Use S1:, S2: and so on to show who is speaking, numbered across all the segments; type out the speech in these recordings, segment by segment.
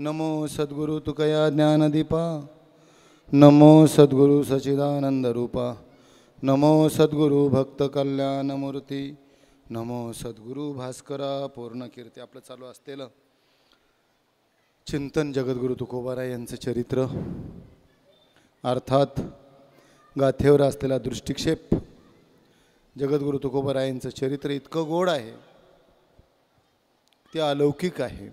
S1: नमो सद्गुरु तुकया ज्ञानदीपा, नमो सद्गुरु सच्चिदानंद रूपा, नमो सद्गुरु भक्त कल्याणमूर्ती, नमो सद्गुरु भास्करा पूर्णकीर्ती. आपलं चालू असलेलं चिंतन जगद्गुरु तुकोबाराय यांचं चरित्र, अर्थात गाथेवर असलेला दृष्टिक्षेप. जगद्गुरु तुकोबाराय यांचं चरित्र इतकं गोड आहे, ते अलौकिक आहे.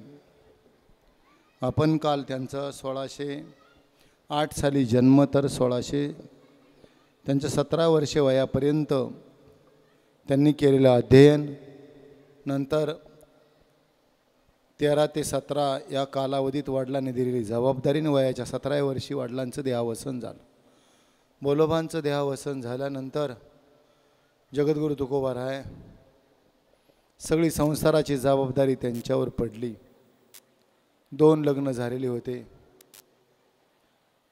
S1: आपण काल त्यांचा 1608 साली जन्म, तर 1600 त्यांच्या 17 वर्षे वयापर्यंत त्यांनी केलेलं अध्ययन, नंतर 13 ते 17 या कालावधीत वडिलांनी दिलेली जबाबदारीने वयाच्या 17व्या वर्षी वडिलांचं देहावसन झालं. बोलोबांचं देहावसन झाल्यानंतर जगद्गुरु तुकोबाराय सगळी संसाराची जबाबदारी त्यांच्यावर पडली. 2 लग्न झालेले होते.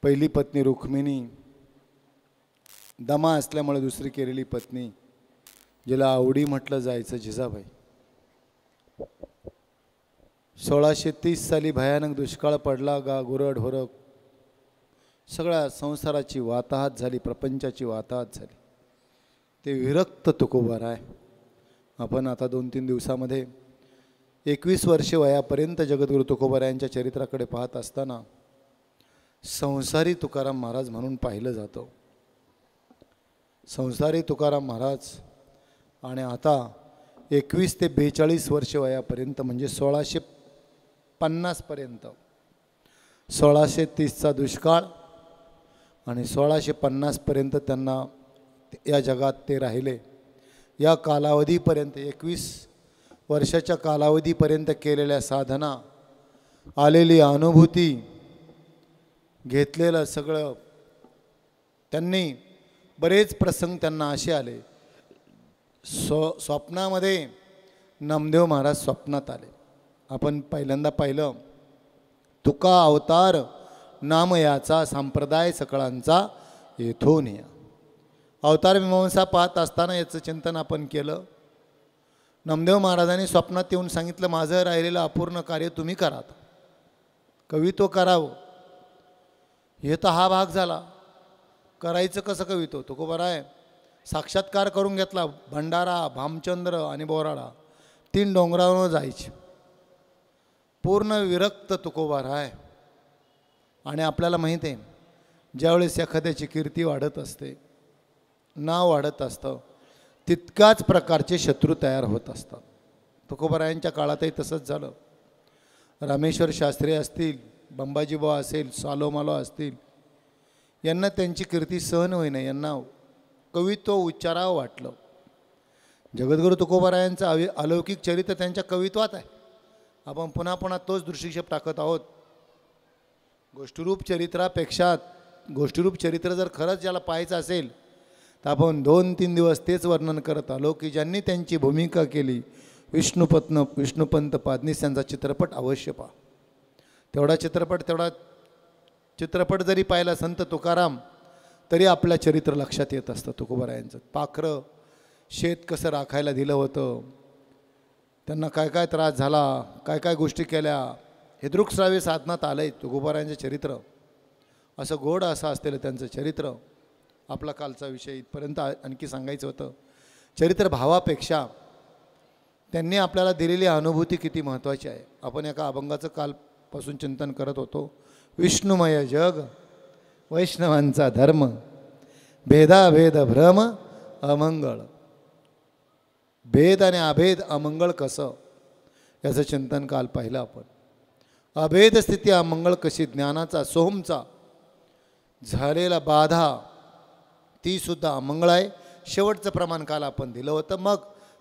S1: पहिली पत्नी रुक्मिणी, दमा असल्यामुळे दुसरी केलेली पत्नी, जिला आवडी म्हटलं जायचं, जिजाबाई. 1630 साली भयानक दुष्काळ पडला. गुरढोरं सगळ्या संसाराची वाताहत झाली, प्रपंचाची वाताहत झाली. ते विरक्त तुकोबाराय. आपण आता 2-3 दिवसामध्ये 21 वर्षे वयापर्यंत जगद्गुरु तुकोबारायांच्या चरित्राकडे पाहत असताना संसारी तुकाराम महाराज म्हणून पाहिलं जातं. संसारी तुकाराम महाराज. आणि आता 21 ते 42 वर्ष वयापर्यंत, म्हणजे 1650 पर्यंत, 1630चा दुष्काळ आणि 1650 पर्यंत त्यांना या जगात ते राहिले. या कालावधीपर्यंत 21 वर्षाच्या कालावधीपर्यंत केलेल्या साधना, आलेली अनुभूती, घेतलेलं सगळं, त्यांनी बरेच प्रसंग त्यांना असे आले. स्वप्नामध्ये नामदेव महाराज स्वप्नात आले. आपण पहिल्यांदा पाहिलं, तुका अवतार नाम याचा संप्रदाय सकळांचा येथून या. अवतार मीमांसा पाहत असताना याचं चिंतन आपण केलं. नामदेव महाराजांनी स्वप्नात येऊन सांगितलं, माझं राहिलेलं अपूर्ण कार्य तुम्ही करा, कवित्व करावं. हे तर हा भाग झाला. करायचं कसं कवित्व? तुकोबाराय साक्षात्कार करून घेतला. भंडारा, भामचंद्र आणि बोराडा 3 डोंगरावर जायचे. पूर्ण विरक्त तुकोबाराय. आणि आपल्याला माहीत आहे, ज्यावेळेस एखाद्याची कीर्ती वाढत असते, नाव वाढत असतं, तितकाच प्रकारचे शत्रू तयार होत असतात. तुकोबारायांच्या काळातही तसंच झालं. रामेश्वर शास्त्री असतील, बंबाजीबा असेल, सालोमालो असतील, यांना त्यांची कीर्ती सहन होईना, यांना कवित्व उच्चारावं वाटलं. जगद्गुरु तुकोबारायांचं अलौकिक चरित्र त्यांच्या कवित्वात आहे. आपण पुन्हा पुन्हा तोच दृष्टिक्षेप टाकत आहोत. गोष्टीरूप चरित्रापेक्षा, गोष्टीरूप चरित्र जर खरंच ज्याला पाहायचं असेल तर आपण 2-3 दिवस तेच वर्णन करत आलो की ज्यांनी त्यांची भूमिका केली. विष्णुपंत पादनीस यांचा चित्रपट अवश्य पहा. तेवढा चित्रपट जरी पाहिला संत तुकाराम, तरी आपल्या चरित्र लक्षात येत असतं तुकोबारायांचं. पाखरं शेत कसं राखायला दिलं होतं, त्यांना काय काय त्रास झाला, काय काय गोष्टी केल्या, हे दृक्श्राव्य साधनात आलं आहे तुकोबारायांचं चरित्र. असं गोड असं असलेलं त्यांचं चरित्र. आपला कालचा विषय इथपर्यंत आणखी सांगायचं होतं. चरित्र भावापेक्षा त्यांनी आपल्याला दिलेली अनुभूती किती महत्त्वाची आहे. आपण एका अभंगाचं कालपासून चिंतन करत होतो. विष्णुमय जग वैष्णवांचा धर्म, भेदाभेद भ्रम अमंगळ. भेद आणि अभेद अमंगळ कसं, याचं चिंतन काल पाहिलं आपण. अभेद स्थिती अमंगळ कशी, ज्ञानाचा सोमचा झालेला बाधा ती सुद्धा अमंगळ आहे. शेवटचं प्रमाण काल आपण दिलं होतं. मग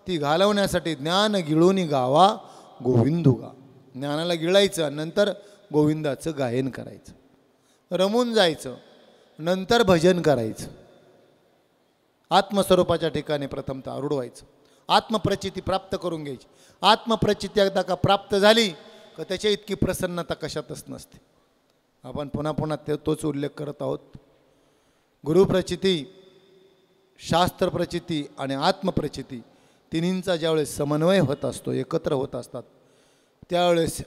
S1: ती घालवण्यासाठी ज्ञान गिळूनी गावा गोविंदू गा. ज्ञानाला गिळायचं, नंतर गोविंदाचं गायन करायचं, रमून जायचं, नंतर भजन करायचं. आत्मस्वरूपाच्या ठिकाणी प्रथमतः आरूढ व्हायचं, आत्मप्रचिती प्राप्त करून घ्यायची. आत्मप्रचिती एकदा का प्राप्त झाली का त्याच्या इतकी प्रसन्नता कशातच नसते. आपण पुन्हा पुन्हा तोच उल्लेख करत आहोत. गुरुप्रचिती, शास्त्रप्रचिती आणि आत्मप्रचिती तिन्हींचा ज्यावेळेस समन्वय होत असतो, एकत्र होत असतात, त्यावेळेस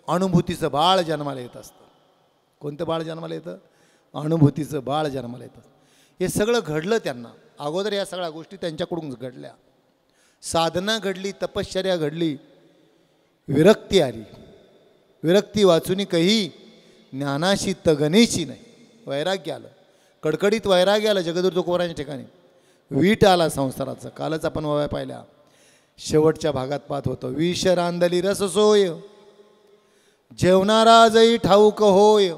S1: अनुभूतीचं बाळ जन्माला येत असतं. कोणतं बाळ जन्माला येतं? अनुभूतीचं बाळ जन्माला येतं. हे सगळं घडलं त्यांना. अगोदर या सगळ्या गोष्टी त्यांच्याकडून घडल्या. साधना घडली, तपश्चर्या घडली, विरक्ती आली. विरक्ती वाचून काही ज्ञानाशी तगणेची नाही. वैराग्य आलं, कडकडीत वैराग्य आलं जगद्गुरू तुकोबाराच्या ठिकाणी. वीट आला संसाराचा. कालच आपण वया पाहिल्या, शेवटच्या भागात पाहत होतो. विष रांधली रस सोय, जेवणारा जई ठाऊक होय,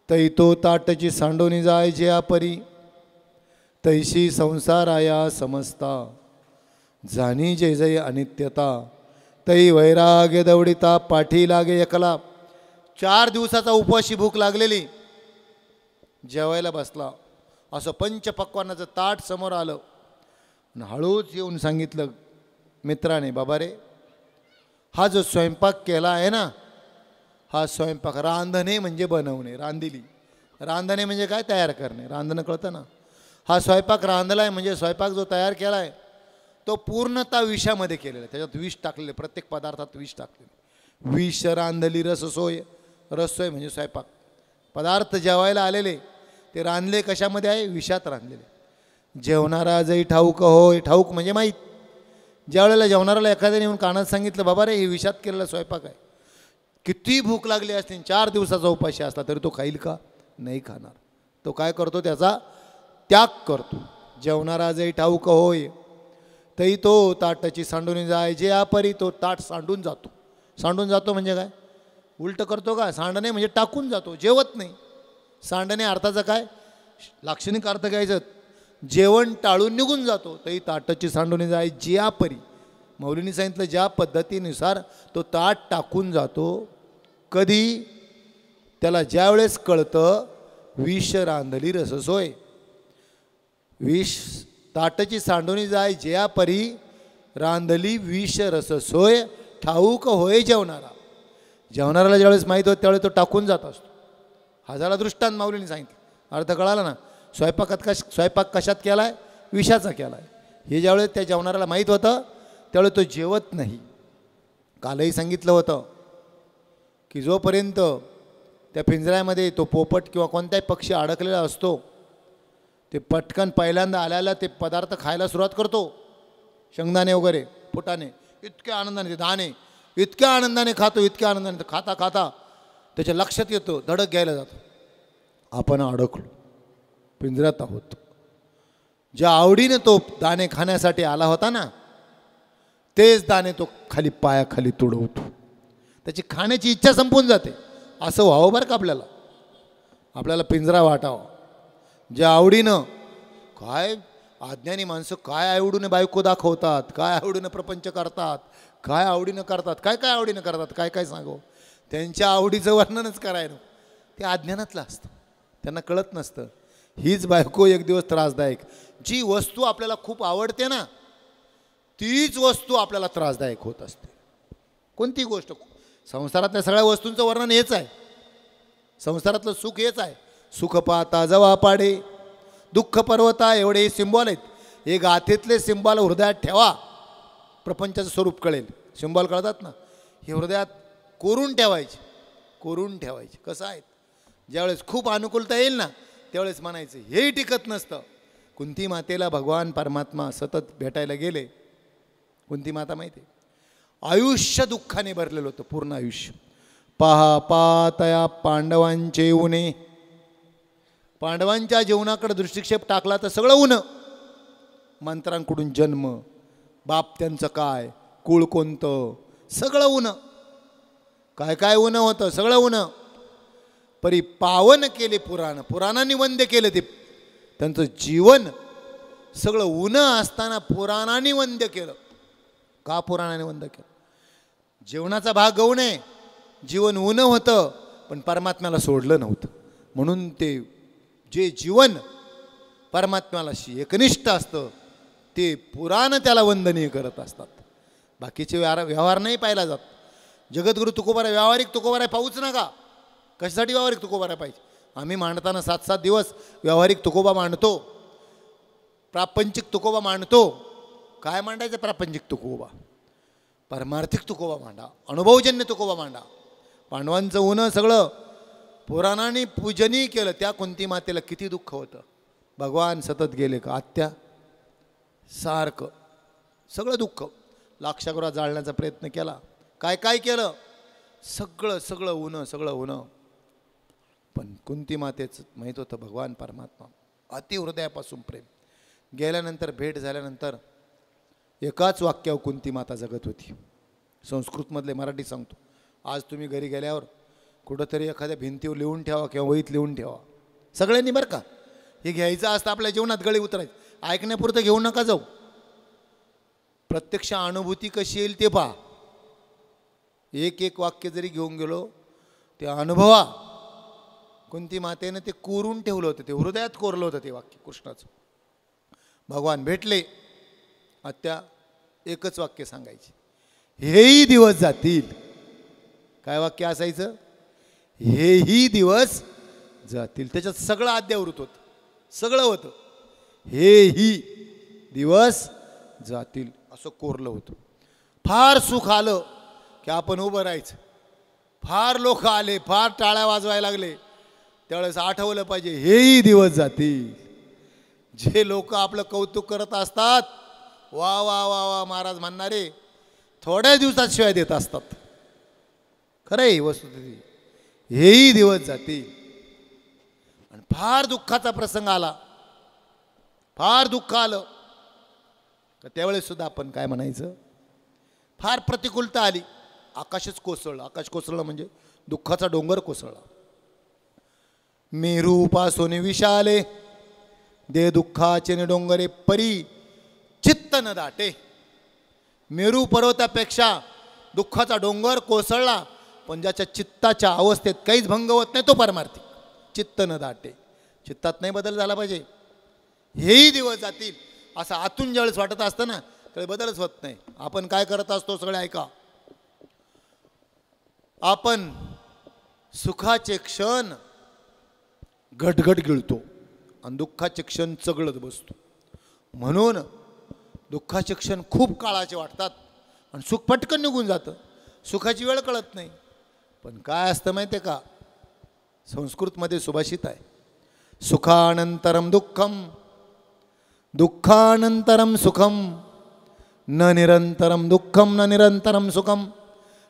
S1: तै तो ताटची सांडोनी जाय जे आपरी, तैशी संसाराया समजता, जाणी जे जय अनित्यता, तै वैराग्य दवडिता पाठी लागे एकला. 4 दिवसाचा उपवाशी भूक लागलेली, जेवायला बसला. असं पंचपक्वानाचं ताट समोर आलं आणि हळूच येऊन सांगितलं मित्राने, बाबा रे, हा जो स्वयंपाक केला आहे ना, हा स्वयंपाक रांधणे म्हणजे बनवणे, रांधिली. रांधणे म्हणजे काय? तयार करणे. रांधणं कळतं ना. हा स्वयंपाक रांधला आहे म्हणजे स्वयंपाक जो तयार केला आहे तो पूर्णतः विषामध्ये केलेला आहे. त्याच्यात विष टाकलेले, प्रत्येक पदार्थात विष टाकलेले. विष रांधली रससोय. रससोय म्हणजे स्वयंपाक. पदार्थ जेवायला आलेले ते रांधले कशामध्ये आहे? विषात रांधलेले. जेवणारा जई ठाऊक होय. ठाऊक म्हणजे माहीत. ज्या वेळेला जेवणाऱ्याला एखाद्याने येऊन कानात सांगितलं, बाबा रे, हे विषात केलेला स्वयंपाक आहे, किती भूक लागली असते, 4 दिवसाचा उपाशी असला तरी तो खाईल का? नाही खाणार. तो काय करतो? त्याचा त्याग करतो. जेवणारा जई ठाऊक होय, तरी तो ताटाची सांडून जाय जे आपरी. तो ताट सांडून जातो. सांडून जातो म्हणजे काय? उलट करतो का? सांडणे म्हणजे टाकून जातो, जेवत नाही. सांडणे अर्थाचं काय? लाक्षणिक अर्थ घ्यायचं, जेवण टाळून निघून जातो. तरी ताटाची सांडून जाय जे आपरी. मौलींनी सांगितलं, ज्या पद्धतीनुसार तो ताट टाकून जातो. कधी? त्याला ज्या वेळेस कळतं विष रांधली रससोय. विष ताटाची सांडोनी जाय जया परी, रांधली विष रससोय, ठाऊक होय जेवणारा. जेवणाऱ्याला ज्यावेळेस माहीत होतं त्यावेळेस तो टाकून जात असतो. हा झाला दृष्टांत माऊलींनी सांगितलं. अर्थ कळाला ना. स्वयंपाक कशात केला आहे? विषाचा केला आहे. हे ज्यावेळेस त्या जेवणाऱ्याला माहीत होतं त्यावेळेस तो जेवत नाही. कालही सांगितलं होतं की जोपर्यंत त्या पिंजऱ्यामध्ये तो पोपट किंवा कोणताही पक्षी अडकलेला असतो, ते पटकन पहिल्यांदा आल्याला ते पदार्थ खायला सुरुवात करतो. शेंगदाणे वगैरे, फुटाणे, इतक्या आनंदाने, ते दाणे इतक्या आनंदाने खातो, इतक्या आनंदाने. खाता खाता त्याच्या लक्षात येतो, धडक घ्यायला जातो, आपण अडकलो, पिंजऱ्यात आहोत. ज्या आवडीने तो दाणे खाण्यासाठी आला होता ना, तेच दाणे तो खाली पायाखाली तुडवतो. त्याची खाण्याची इच्छा संपून जाते. असं व्हावं बरं का आपल्याला पिंजरा वाटावा. ज्या आवडीनं, काय अज्ञानी माणसं काय आवडीनं बायको दाखवतात, काय आवडीनं प्रपंच करतात, काय आवडीनं करतात, काय काय आवडीनं करतात, काय काय सांगू. त्यांच्या आवडीचं वर्णनच करायला ते अज्ञानातलं असतं. त्यांना कळत नसतं हीच बायको एक दिवस त्रासदायक. जी वस्तू आपल्याला खूप आवडते ना, तीच वस्तू आपल्याला त्रासदायक होत असते. कोणती गोष्ट? संसारातल्या सगळ्या वस्तूंचं वर्णन हेच आहे. संसारातलं सुख हेच आहे. सुख पाहता जवा पाडे, दुःख पर्वता, एवढे हे सिंबॉल आहेत. हे गाथेतले सिंबॉल हृदयात ठेवा, प्रपंचाचं स्वरूप कळेल. सिंबॉल कळतात ना, हे हृदयात कोरून ठेवायचे, कोरून ठेवायचे. कसं आहे? ज्यावेळेस खूप अनुकूलता येईल ना, त्यावेळेस म्हणायचं. हेही टिकत नसतं. कुंती मातेला भगवान परमात्मा सतत भेटायला गेले. कुंती माता माहिती आहे, आयुष्य दुःखाने भरलेलं होतं, पूर्ण आयुष्य. पहा पातया पांडवांचे उणे. पांडवांच्या जीवनाकडे दृष्टिक्षेप टाकला तर सगळं उन. मंत्रांकडून जन्म, बाप त्यांचं काय, कुळ कोणतं, सगळं उन. काय काय उन होतं, सगळं उन. परी पावन केले पुराण, पुराणांनी वंद्य केलं ते. त्यांचं जीवन सगळं उन असताना पुराणांनी वंद्य केलं. का पुराणाने वंद्य केलं? जीवनाचा भाग गौण आहे. जीवन उन होतं पण परमात्म्याला सोडलं नव्हतं. म्हणून ते जे जीवन परमात्म्याला एकनिष्ठ असतं ते पुराण त्याला वंदनीय करत असतात. बाकीचे व्यवहार नाही पाहिला जात. जगद्गुरू तुकोबाराय व्यावहारिक तुकोबाराय पाहूच नका. कशासाठी व्यावहारिक तुकोबाराय पाहिजे? आम्ही मांडताना 7-7 दिवस व्यावहारिक तुकोबा मांडतो, प्रापंचिक तुकोबा मांडतो. काय मांडायचं? प्रापंचिक तुकोबा. पारमार्थिक तुकोबा मांडा, अनुभवजन्य तुकोबा मांडा. पांडवांचं उन्ह सगळं पुराणाने पूजनीय केलं. त्या कुंती मातेला किती दुःख होतं. भगवान सतत गेले का आत्या सारखं सगळं दुःख. लाक्षागृहात जाळण्याचा प्रयत्न केला, काय काय केलं, सगळं उन्ह. पण कुंती मातेचं माहीत होतं भगवान परमात्मा अति हृदयापासून प्रेम. गेल्यानंतर भेट झाल्यानंतर एकाच वाक्यावर कुंती माता जगत होती. संस्कृतमधले मराठी सांगतो. आज तुम्ही घरी गेल्यावर कुठंतरी एखाद्या भिंतीवर लिहून ठेवा किंवा वहीत लिहून ठेवा सगळ्यांनी, बरं का. हे घ्यायचं असतं आपल्या जीवनात, गळी उतरायचं. ऐकण्यापुरतं घेऊ नका जाऊ. प्रत्यक्ष अनुभूती कशी येईल ते पहा. एक वाक्य जरी घेऊन गेलो ते अनुभवा. कुंती मातेनं ते कोरून ठेवलं होतं, ते हृदयात कोरलं होतं ते वाक्य कृष्णाचं. भगवान भेटले, आत्या एकच वाक्य सांगायचे, हेही दिवस जातील. काय वाक्य असायचं? हेही दिवस जातील. त्याच्यात सगळं अद्यावृत होतं, सगळं होतं. हेही दिवस जातील असं कोरलं होतं. फार सुख आलं की आपण उभं राहायचं. फार लोक आले, फार टाळ्या वाजवायला लागले, त्यावेळेस आठवलं पाहिजे हेही दिवस जातील. जे लोक आपलं कौतुक करत असतात, वा वा वा वा महाराज म्हणणारे, थोड्या दिवसात शिवाय देत असतात. खरं आहे वस्तुस्थिती. हेही दिवस जातील. आणि फार दुःखाचा प्रसंग आला, फार दुःख आलं का त्यावेळेस सुद्धा आपण काय म्हणायचं? फार प्रतिकूलता आली, आकाशच कोसळलं. आकाश कोसळलं म्हणजे दुःखाचा डोंगर कोसळला. मेरू पासोने विशाले, दे दुःखाचे डोंगरे परी चित्त न दाटे. मेरू पर्वतापेक्षा दुःखाचा डोंगर कोसळला, पण ज्याच्या चित्ताच्या अवस्थेत काहीच भंग होत नाही तो परमार्थी. चित्त न दाटे, चित्तात नाही बदल झाला पाहिजे. हेही दिवस जातील असं आतून ज्यावेळेस वाटत असतं ना, त्यावेळी बदलच होत नाही. आपण काय करत असतो सगळे ऐका. आपण सुखाचे क्षण घटघट गिळतो आणि दुःखाचे क्षण चगळत बसतो. म्हणून दुःखाचे क्षण खूप काळाचे वाटतात आणि सुख पटकन निघून जातं. सुखाची वेळ कळत नाही. पण काय असतं माहिती आहे का? संस्कृतमध्ये सुभाषित आहे, सुखानंतरम दुःखम दुःखानंतरम सुखम न निरंतरम दुःखम न निरंतरम सुखम.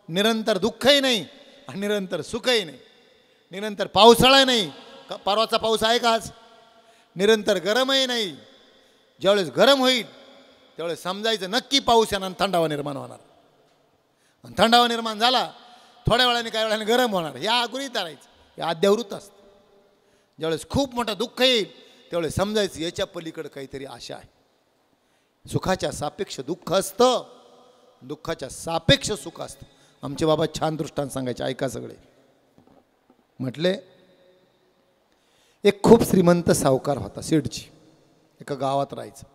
S1: निरंतर दुःखही नाही आणि निरंतर सुखही नाही. निरंतर पावसाळा नाही, परवाचा पाऊस आहे का आज? निरंतर गरमही नाही. ज्यावेळेस गरम होईल त्यावेळेस समजायचं नक्की पाऊस येणार, थंडावा निर्माण होणार. आणि थंडावा निर्माण झाला थोड्या वेळाने काही वेळाने गरम होणार. या अगोदर धरायचं, या अद्यावृत असतं. ज्यावेळेस खूप मोठं दुःख येईल त्यावेळेस समजायचं याच्या पलीकडे काहीतरी आशा आहे. सुखाच्या सापेक्ष दुःख असतं, दुःखाच्या सापेक्ष सुख असतं. आमचे बाबा छान दृष्टांत सांगायचे, ऐका सगळे. म्हटले एक खूप श्रीमंत सावकार होता, सेठजी. एका गावात राहायचं.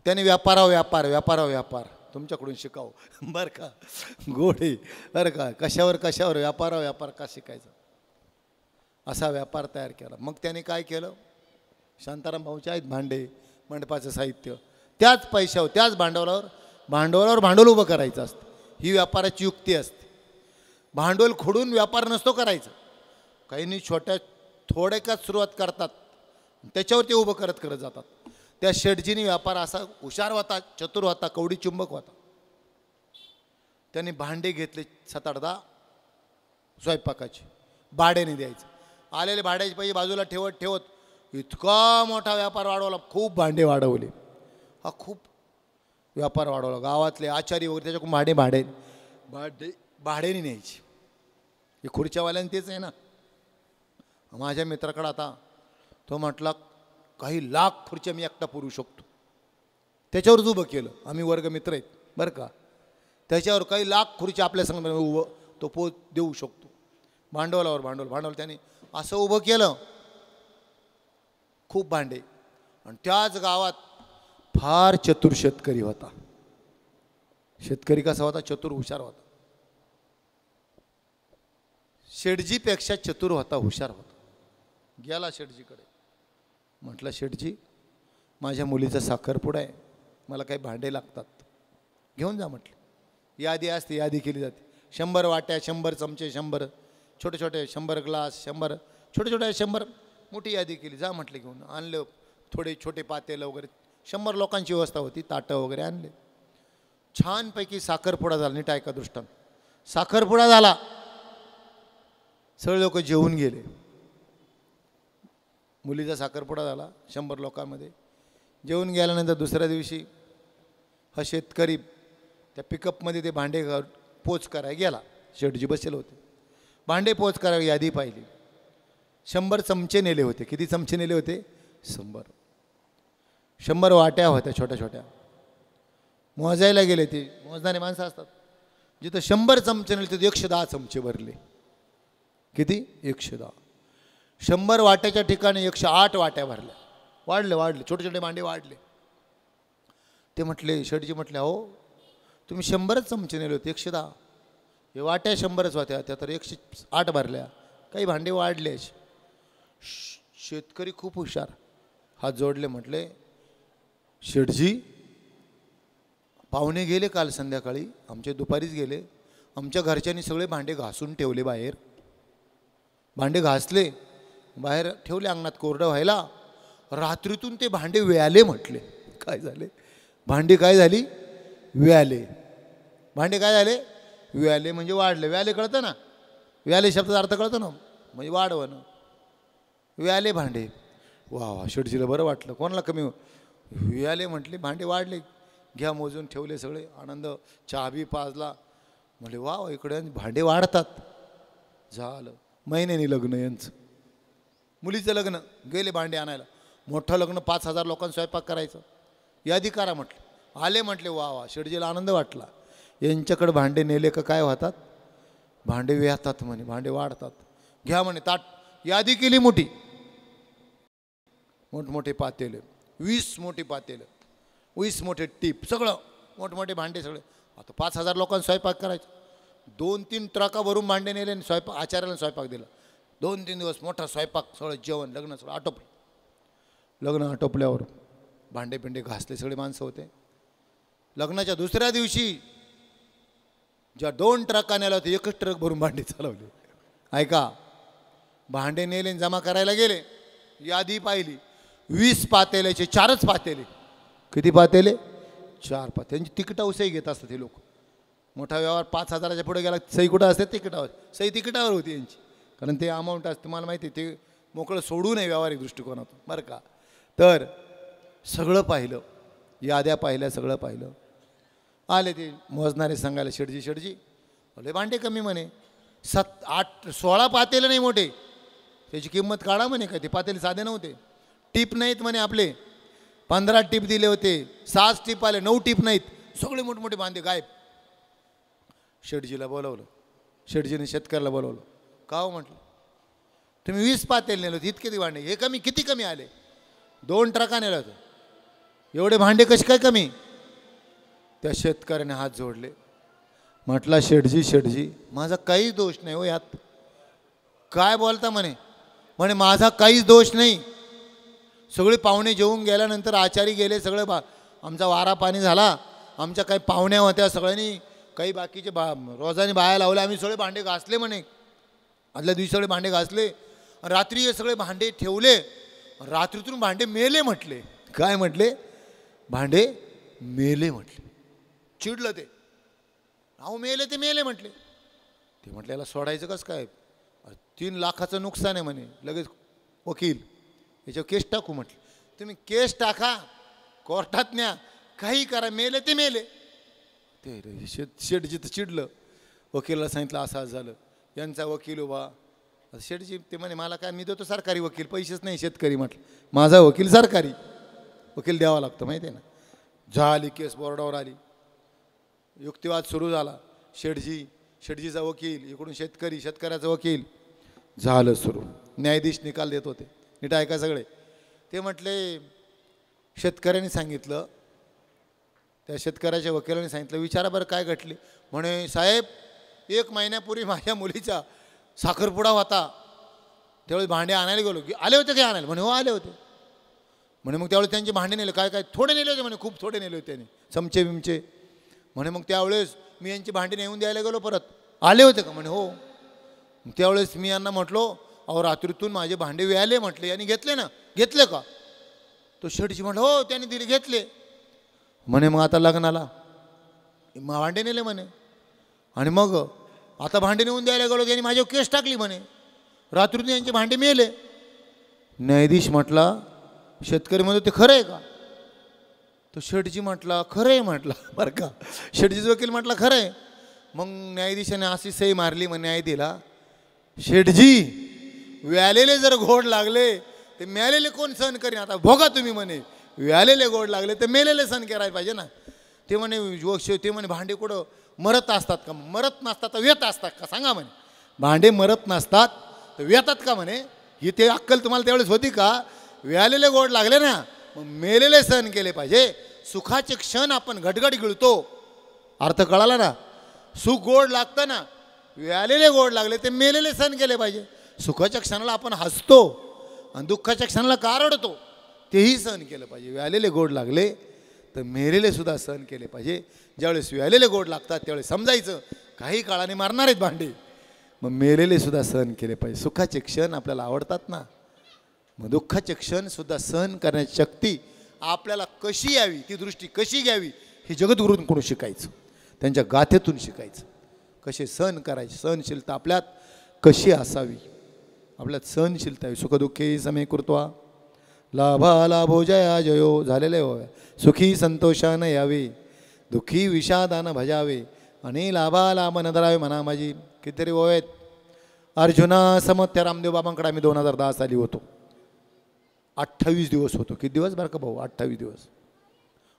S1: त्याने व्यापार तुमच्याकडून शिकावं बरं का, गोडे बरं का, कशावर व्यापार का शिकायचा असा व्यापार तयार केला. मग त्याने काय केलं? शांताराम भाऊचे आहेत भांडे, मंडपाचं साहित्य, त्याच पैशावर त्याच भांडवलावर भांडवल उभं करायचं असतं. ही व्यापाराची युक्ती असते. भांडवल खोडून व्यापार नसतो करायचा. काहींनी थोड्याच सुरुवात करतात, त्याच्यावर ते उभं करत जातात. त्या शेठजीनी व्यापार असा हुशार होता, चतुर होता, कवडी चुंबक होता. त्यांनी भांडे घेतले 7-8 स्वयंपाकाचे, भाड्याने द्यायचं. आलेले भाड्याचे पैसे बाजूला ठेवत इतका मोठा व्यापार वाढवला, खूप भांडे वाढवले. हा खूप व्यापार वाढवला. गावातले आचारी वगैरे त्याच्याकडून भाड्याने न्यायची. हे खुर्च्यावाल्याने तेच आहे ना. माझ्या मित्राकडे आता तो म्हटला काही लाख खुर्च्या मी एकटा पुरू शकतो. त्याच्यावरच उभं केलं. आम्ही वर्ग मित्र आहेत बरं का. त्याच्यावर काही लाख खुर्च्या आपल्या संग उभं तो देऊ शकतो. भांडवलावर भांडवल त्याने असं उभं केलं. खूप भांडे. आणि त्याच गावात फार चतुर शेतकरी होता. शेतकरी कसा होता? चतुर, हुशार होता. शेठजीपेक्षा चतुर होता, हुशार होता. गेला शेठजीकडे. म्हटलं शेठजी, माझ्या मुलीचा साखरपुडा आहे, मला काही भांडे लागतात. घेऊन जा म्हटले. यादी असते, यादी केली जाते. 100 वाट्या, 100 चमचे, 100 छोटे छोटे, 100 ग्लास, 100 छोटे छोटे, 100 मोठी यादी केली. जा म्हटले घेऊन. आणलं थोडे छोटे पातेलं वगैरे. 100 लोकांची व्यवस्था होती. ताटं वगैरे आणले. छानपैकी साखरपुडा झाला. नीट ऐका दृष्टांत. साखरपुडा झाला. सगळे लोक जेवून गेले. मुलीचा साखरपुडा झाला 100 लोकांमध्ये. जेवून गेल्यानंतर दुसऱ्या दिवशी हा शेतकरी त्या पिकअपमध्ये ते भांडे पोच करायला गेला. शेठजी बसले होते. भांडे पोच करायला यादी पाहिली. 100 चमचे नेले होते. किती चमचे नेले होते? 100. 100 वाट्या होत्या छोट्या छोट्या. मोजायला गेले. ते मोजणारे माणसं असतात. जिथं 100 चमचे नेले तिथे 110 चमचे भरले. किती? 110. 100 वाट्याच्या ठिकाणी 108 वाट्या भरल्या. वाढले छोटे छोटे भांडे वाढले. ते म्हटले, शेठजी म्हटले, हो तुम्ही 100च चमचे नेले होते, 110. हे वाट्या 100च होत्या, त्या तर 108 भरल्या. काही भांडे वाढले. शेतकरी खूप हुशार. हात जोडले. म्हटले, शेठजी पाहुणे गेले काल संध्याकाळी, आमचे दुपारीच गेले. आमच्या घरच्यांनी सगळे भांडे घासून ठेवले बाहेर. भांडे घासले, बाहेर ठेवले अंगणात कोरडं व्हायला. रात्रीतून ते भांडे व्याले. म्हटले, काय झाले? भांडी काय झाली? व्याले. भांडे काय झाले? व्याले म्हणजे वाढले. व्याले कळतं ना? व्याले शब्दाचा अर्थ कळतं ना? म्हणजे वाढवणं. व्याले भांडे. वा वा, शेठजीला बरं वाटलं. कोणाला कमी? व्याले म्हटले, भांडे वाढले. घ्या मोजून. ठेवले सगळे. आनंद. चहा बी पाजला. म्हटले, वा वा, इकडे भांडे वाढतात. झालं. महिन्यानी लग्न यांचं. मुलीचं लग्न. गेले भांडे आणायला. मोठं लग्न, 5000 लोकांना स्वयंपाक करायचं. यादी करा म्हटलं. आले. म्हटले, वा वा. शेठजीला आनंद वाटला. यांच्याकडे भांडे नेले का काय होतात? भांडे व्याहतात म्हणे, भांडे वाढतात. घ्या म्हणे ताट. यादी केली मोठी. मोठमोठे पातेले, 20 मोठी पातेलं, 20 मोठे टीप, सगळं मोठमोठे भांडे सगळे. आता 5000 लोकांना स्वयंपाक करायचं. 2-3 ट्रका भरून भांडे नेले आणि स्वयंपाक आचार्याला स्वयंपाक दिला. 2-3 दिवस मोठा स्वयंपाक, सगळं जेवण, लग्न सगळं आटोपलं. लग्न आटोपल्यावर भांडे पिंडे घासले. सगळे माणसं होते. लग्नाच्या दुसऱ्या दिवशी ज्या 2 ट्रका नेल्या होत्या, 1च ट्रक भरून भांडे चालवले. ऐका, भांडे नेले जमा करायला गेले. यादी पाहिली. 20 पातेल्याचे 4च पातेले. किती पातेले? 4 पातेले. त्यांची तिकीट उसही घेत असतात हे लोक. मोठा व्यवहार 5000च्या पुढे गेला, सही कुठं असते? तिकिटावर. सही तिकिटावर होती यांची. कारण ते अमाऊंट असते, तुम्हाला माहिती आहे. ते मोकळं सोडू नये व्यावहारिक दृष्टिकोनातून, बरं का. तर सगळं पाहिलं. याद्या पाहिल्या, सगळं पाहिलं. आले ते मोजणारे सांगायला, शेठजी लय भांडे कमी म्हणे. 7, 8, 16 पातेले नाही मोठे. त्याची किंमत काढा म्हणे. काय ते पातेले साधे नव्हते. टीप नाहीत म्हणे आपले. 15 टीप दिले होते. 6 टीप आले, 9 टीप नाहीत. सगळे मोठमोठे भांडे गायब. शेठजीला बोलवलं. शेठजीने शेतकऱ्याला बोलवलं. का हो म्हटलं, तुम्ही 20 पातेले नेले होते, इतके भांडे, हे कमी, किती कमी आले? 2 ट्रका नेले होते, एवढे भांडे कसे काय कमी? त्या शेतकऱ्याने हात जोडले. म्हटला, शेठजी माझा काहीच दोष नाही हो यात. काय बोलता म्हणे? म्हणे माझा काहीच दोष नाही. सगळे पाहुणे जेवून गेल्यानंतर आचारी गेले, सगळे आमचा वारा पाणी झाला. आमच्या काही पाहुण्या होत्या, सगळ्यांनी काही बाकीचे रोजाने बाया लावल्या. आम्ही सगळे भांडे घासले म्हणे. आदल्या दिवशी सगळे भांडे घासले. रात्री हे सगळे भांडे ठेवले. रात्रीतून भांडे मेले म्हटले. काय म्हटले? भांडे मेले म्हटले. चिडलं ते. अहो मेले ते मेले म्हटले. ते म्हटले, याला सोडायचं कसं काय? 3 लाखाचं नुकसान आहे म्हणे. लगेच वकील, याच्यावर केस टाकू म्हटले. तुम्ही केस टाका, कोर्टात न्या, काही करा, मेले ते मेले. ते शेठजी तर चिडलं. वकिलाला सांगितलं असं झालं. यांचा वकील उभा. शेठजी ते म्हणे, मला काय, मी देतो सरकारी वकील, पैसेच नाही. शेतकरी म्हटलं, माझा वकील सरकारी वकील द्यावा लागतो, माहिती आहे ना. झाली केस, बोर्डावर आली. युक्तिवाद सुरू झाला. शेठजीचा वकील, इकडून शेतकरी, शेतकऱ्याचा वकील. झालं सुरू. न्यायाधीश निकाल देत होते. नीट ऐका सगळे. ते म्हटले, शेतकऱ्यांनी सांगितलं, त्या शेतकऱ्याच्या वकिलाने सांगितलं, विचारा बरं काय घडले. म्हणे, साहेब 1 महिन्यापूर्वी माझ्या मुलीचा साखरपुडा होता. त्यावेळेस भांडे आणायला गेलो. आले होते काय आणायला? म्हणे, हो आले होते. म्हणे, मग त्यावेळेस त्यांचे भांडे नेले. काय काय? थोडे नेले होते म्हणे, खूप थोडे नेले होते त्याने, चमचे बिमचे. म्हणे मग त्यावेळेस मी यांची भांडी नेऊन द्यायला गेलो परत. आले होते का? म्हणे हो. त्यावेळेस मी यांना म्हटलो अहो रात्रीतून माझे भांडे व्याले म्हटले, यांनी घेतले ना? घेतले का? तो शेठजी म्हटलं हो त्यांनी दिले, घेतले. म्हणे मग आता लग्नाला भांडे नेले म्हणे, आणि मग आता भांडे नेऊन द्यायला गेलो त्यांनी माझ्यावर केस टाकली म्हणे, रात्रीतून यांचे भांडे मेले. न्यायाधीश म्हटला शेतकरी म्हणतो ते खरं आहे का? तो शेठजी म्हटला खरं आहे म्हटला. बरं का, शेठजीचा वकील म्हटला खरं आहे. मग न्यायाधीशाने अशी सही मारली, मग न्याय दिला, शेठजी व्यालेले जर गोड लागले ते मेलेले कोण सहन करीन? आता भोगा तुम्ही म्हणे. व्यालेले गोड लागले तर मेलेले सहन करायला पाहिजे ना. ते म्हणे भांडे कुठं मरत असतात का? मरत नसतात तर व्यत असतात का? सांगा म्हणे. भांडे मरत नसतात तर व्यतात का म्हणे? ही ते अक्कल तुम्हाला त्यावेळेस होती का? व्यालेले गोड लागले ना मग मेलेले सहन केले पाहिजे. सुखाचे क्षण आपण घटघट गिळतो, अर्थ कळाला ना? सुख गोड लागतं ना, व्यालेले गोड लागले ते मेलेले सहन केले पाहिजे. सुखाच्या क्षणाला आपण हसतो आणि दुःखाच्या क्षणाला का रडतो तेही सहन केलं पाहिजे. व्यालेले गोड लागले तर मेलेले सुद्धा सहन केले पाहिजे. ज्यावेळेस व्यालेले गोड लागतात त्यावेळेस समजायचं काही काळाने मारणार आहेत भांडे, मग मेलेले सुद्धा सहन केले पाहिजे. सुखाचे क्षण आपल्याला आवडतात ना, मग दुःखाचे क्षण सुद्धा सहन करण्याची शक्ती आपल्याला कशी यावी, ती दृष्टी कशी घ्यावी हे जगद्गुरूंकडून शिकायचं, त्यांच्या गाथेतून शिकायचं. कसे सहन करायचे, सहनशीलता आपल्यात कशी असावी, आपल्यात सहनशीलता यावी. सुखदुःखे समे कृत्वा लाभा लाभो जया जयो झालेले व्हावे. सुखी संतोषानं यावे, दुःखी विषादानं भजावे, आणि लाभा लाभ न धरावे म्हणा माझी. कितीतरी ओवेत. अर्जुना समत त्या रामदेव बाबांकडे आम्ही 2010 साली होतो. 28 दिवस होतो. किती दिवस बरं का भाऊ? 28 दिवस.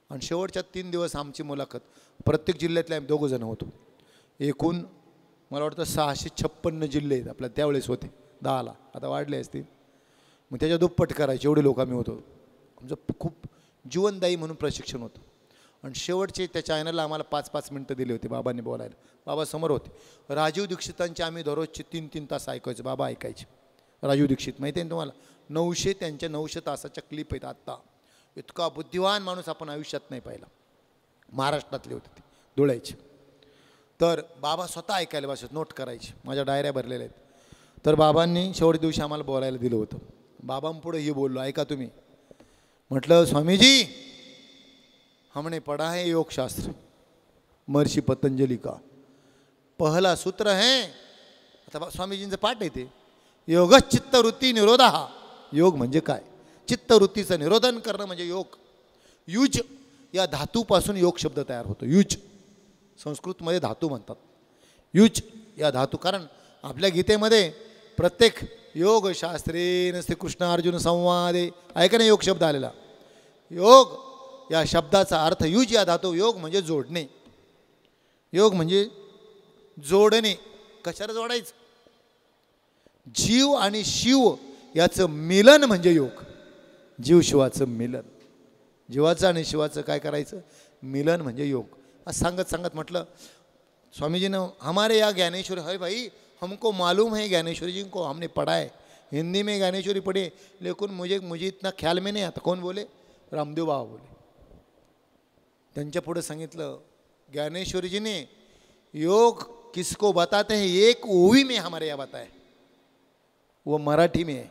S1: आणि शेवटच्या 3 दिवस आमची मुलाखत प्रत्येक जिल्ह्यातले आम्ही 2 जण होतो. एकूण मला वाटतं 656 जिल्हे आपल्या त्यावेळेस होते. 10ला आता वाढले असतील. मग त्याच्या दुप्पट करायचे एवढे लोक आम्ही होतो. आमचं खूप जीवनदायी म्हणून प्रशिक्षण होतं. आणि शेवटचे त्या चॅनलला आम्हाला 5-5 मिनटं दिली होती बाबांनी बोलायला. बाबा समोर होते. राजीव दीक्षितांचे आम्ही दररोजचे 3-3 तास ऐकायचो. बाबा ऐकायचे. राजीव दीक्षित माहिती आहे ना तुम्हाला? 900 त्यांच्या 900 तासाच्या क्लिप आहेत आत्ता. इतका बुद्धिवान माणूस आपण आयुष्यात नाही पाहिला. महाराष्ट्रातले होते ते, धुळ्याचे. तर बाबा स्वतः ऐकायला बसत, नोट करायचे. माझ्या डायऱ्या भरलेल्या आहेत. तर बाबांनी शेवटच्या दिवशी आम्हाला बोलायला दिलं होतं. बाबांपुढे हे बोललो, ऐका तुम्ही. म्हटलं स्वामीजी हमने पढ़ा है योग शास्त्र महर्षि पतंजलि का, पहला सूत्र है. आता स्वामीजींचं पाठ आहे ते, योगच चित्तवृत्ती निरोधा. योग म्हणजे काय? चित्तवृत्तीचं निरोधन करणं म्हणजे योग. युज या धातूपासून योग शब्द तयार होतो. युज संस्कृतमध्ये धातू म्हणतात. युज या धातू, कारण आपल्या गीतेमध्ये प्रत्येक योग शास्त्रे नसते कृष्ण अर्जुन संवादे ऐका ना योग शब्द आलेला. योग या शब्दाचा अर्थ युज या धातू. योग म्हणजे जोडणे. योग म्हणजे जोडणे. कशाला जोडायचं? जीव आणि शिव याचं मिलन म्हणजे योग. जीव शिवाचं मिलन, जीवाचं आणि शिवाचं काय करायचं? मिलन म्हणजे योग. असं सांगत सांगत म्हटलं स्वामीजीनं हमारे यहाँ ज्ञानेश्वरी है भाई, हमको मालूम है ज्ञानेश्वरी जी को, हमने पढ़ा है हिंदी में ज्ञानेश्वरी पढ़ी, लेकिन मुझे इतना ख्याल में नहीं आता. कौन बोले? रामदेव बाबा बोले. त्यांच्या पुढे सांगितलं ज्ञानेश्वरी जी ने योग किसको बताते हैं एक ओवी में हमारे यहाँ बताए, वो मराठी में है.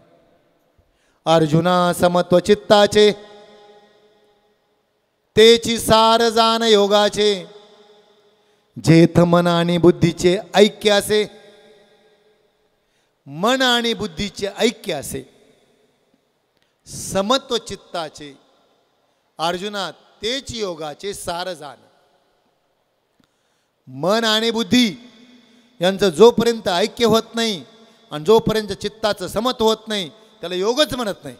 S1: अर्जुना समत्व चित्ताचे तेची सार जाण योगाचे, जेथ मन आणि बुद्धीचे ऐक्य असे. मन आणि बुद्धीचे ऐक्य असे. समत्व चित्ताचे अर्जुना तेच योगाचे सार जाण. मन आणि बुद्धी यांचं जोपर्यंत ऐक्य होत नाही आणि जोपर्यंत चित्ताचं समत्व होत नाही त्याला योगच म्हणत नाही.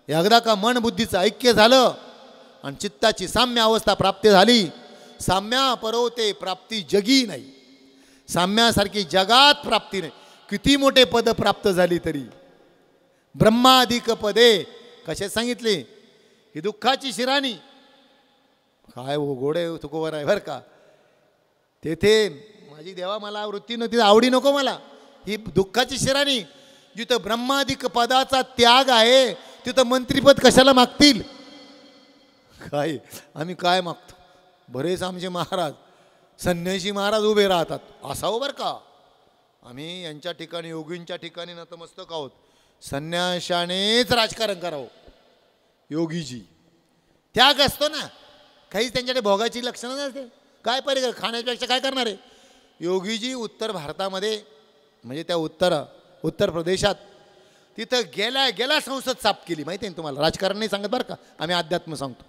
S1: एकदा का मन बुद्धीचं ऐक्य झालं आणि चित्ताची साम्य अवस्था प्राप्त झाली, साम्या परोते प्राप्ती जगी नाही. साम्यासारखी जगात प्राप्ती नाही. किती मोठे पद प्राप्त झाली तरी. ब्रह्माधिक पदे कसे सांगितले? ही दुःखाची शिराणी. काय हो गोडे तुकोवर आहे बरं का. तेथे माझी देवा मला वृत्ती नव्हती, आवडी नको मला. ही दुःखाची शिराणी. जिथं ब्रह्माधिक पदाचा त्याग आहे तिथं मंत्रीपद कशाला मागतील? काय आम्ही काय मागतो? बरेच आमचे महाराज संन्यासी महाराज उभे राहतात असावं बरं का. आम्ही यांच्या ठिकाणी योगींच्या ठिकाणी नतमस्तक आहोत. संन्याशानेच राजकारण करावं. योगीजी त्याग असतो ना, काहीच त्यांच्याकडे भोगाची लक्षणं नसते. काय परिकर खाण्यापेक्षा काय करणार आहे. योगीजी उत्तर भारतामध्ये म्हणजे त्या उत्तर प्रदेशात तिथं गेला संसद साफ केली. माहिती आहे तुम्हाला, राजकारण नाही सांगत बरं का, आम्ही अध्यात्म सांगतो.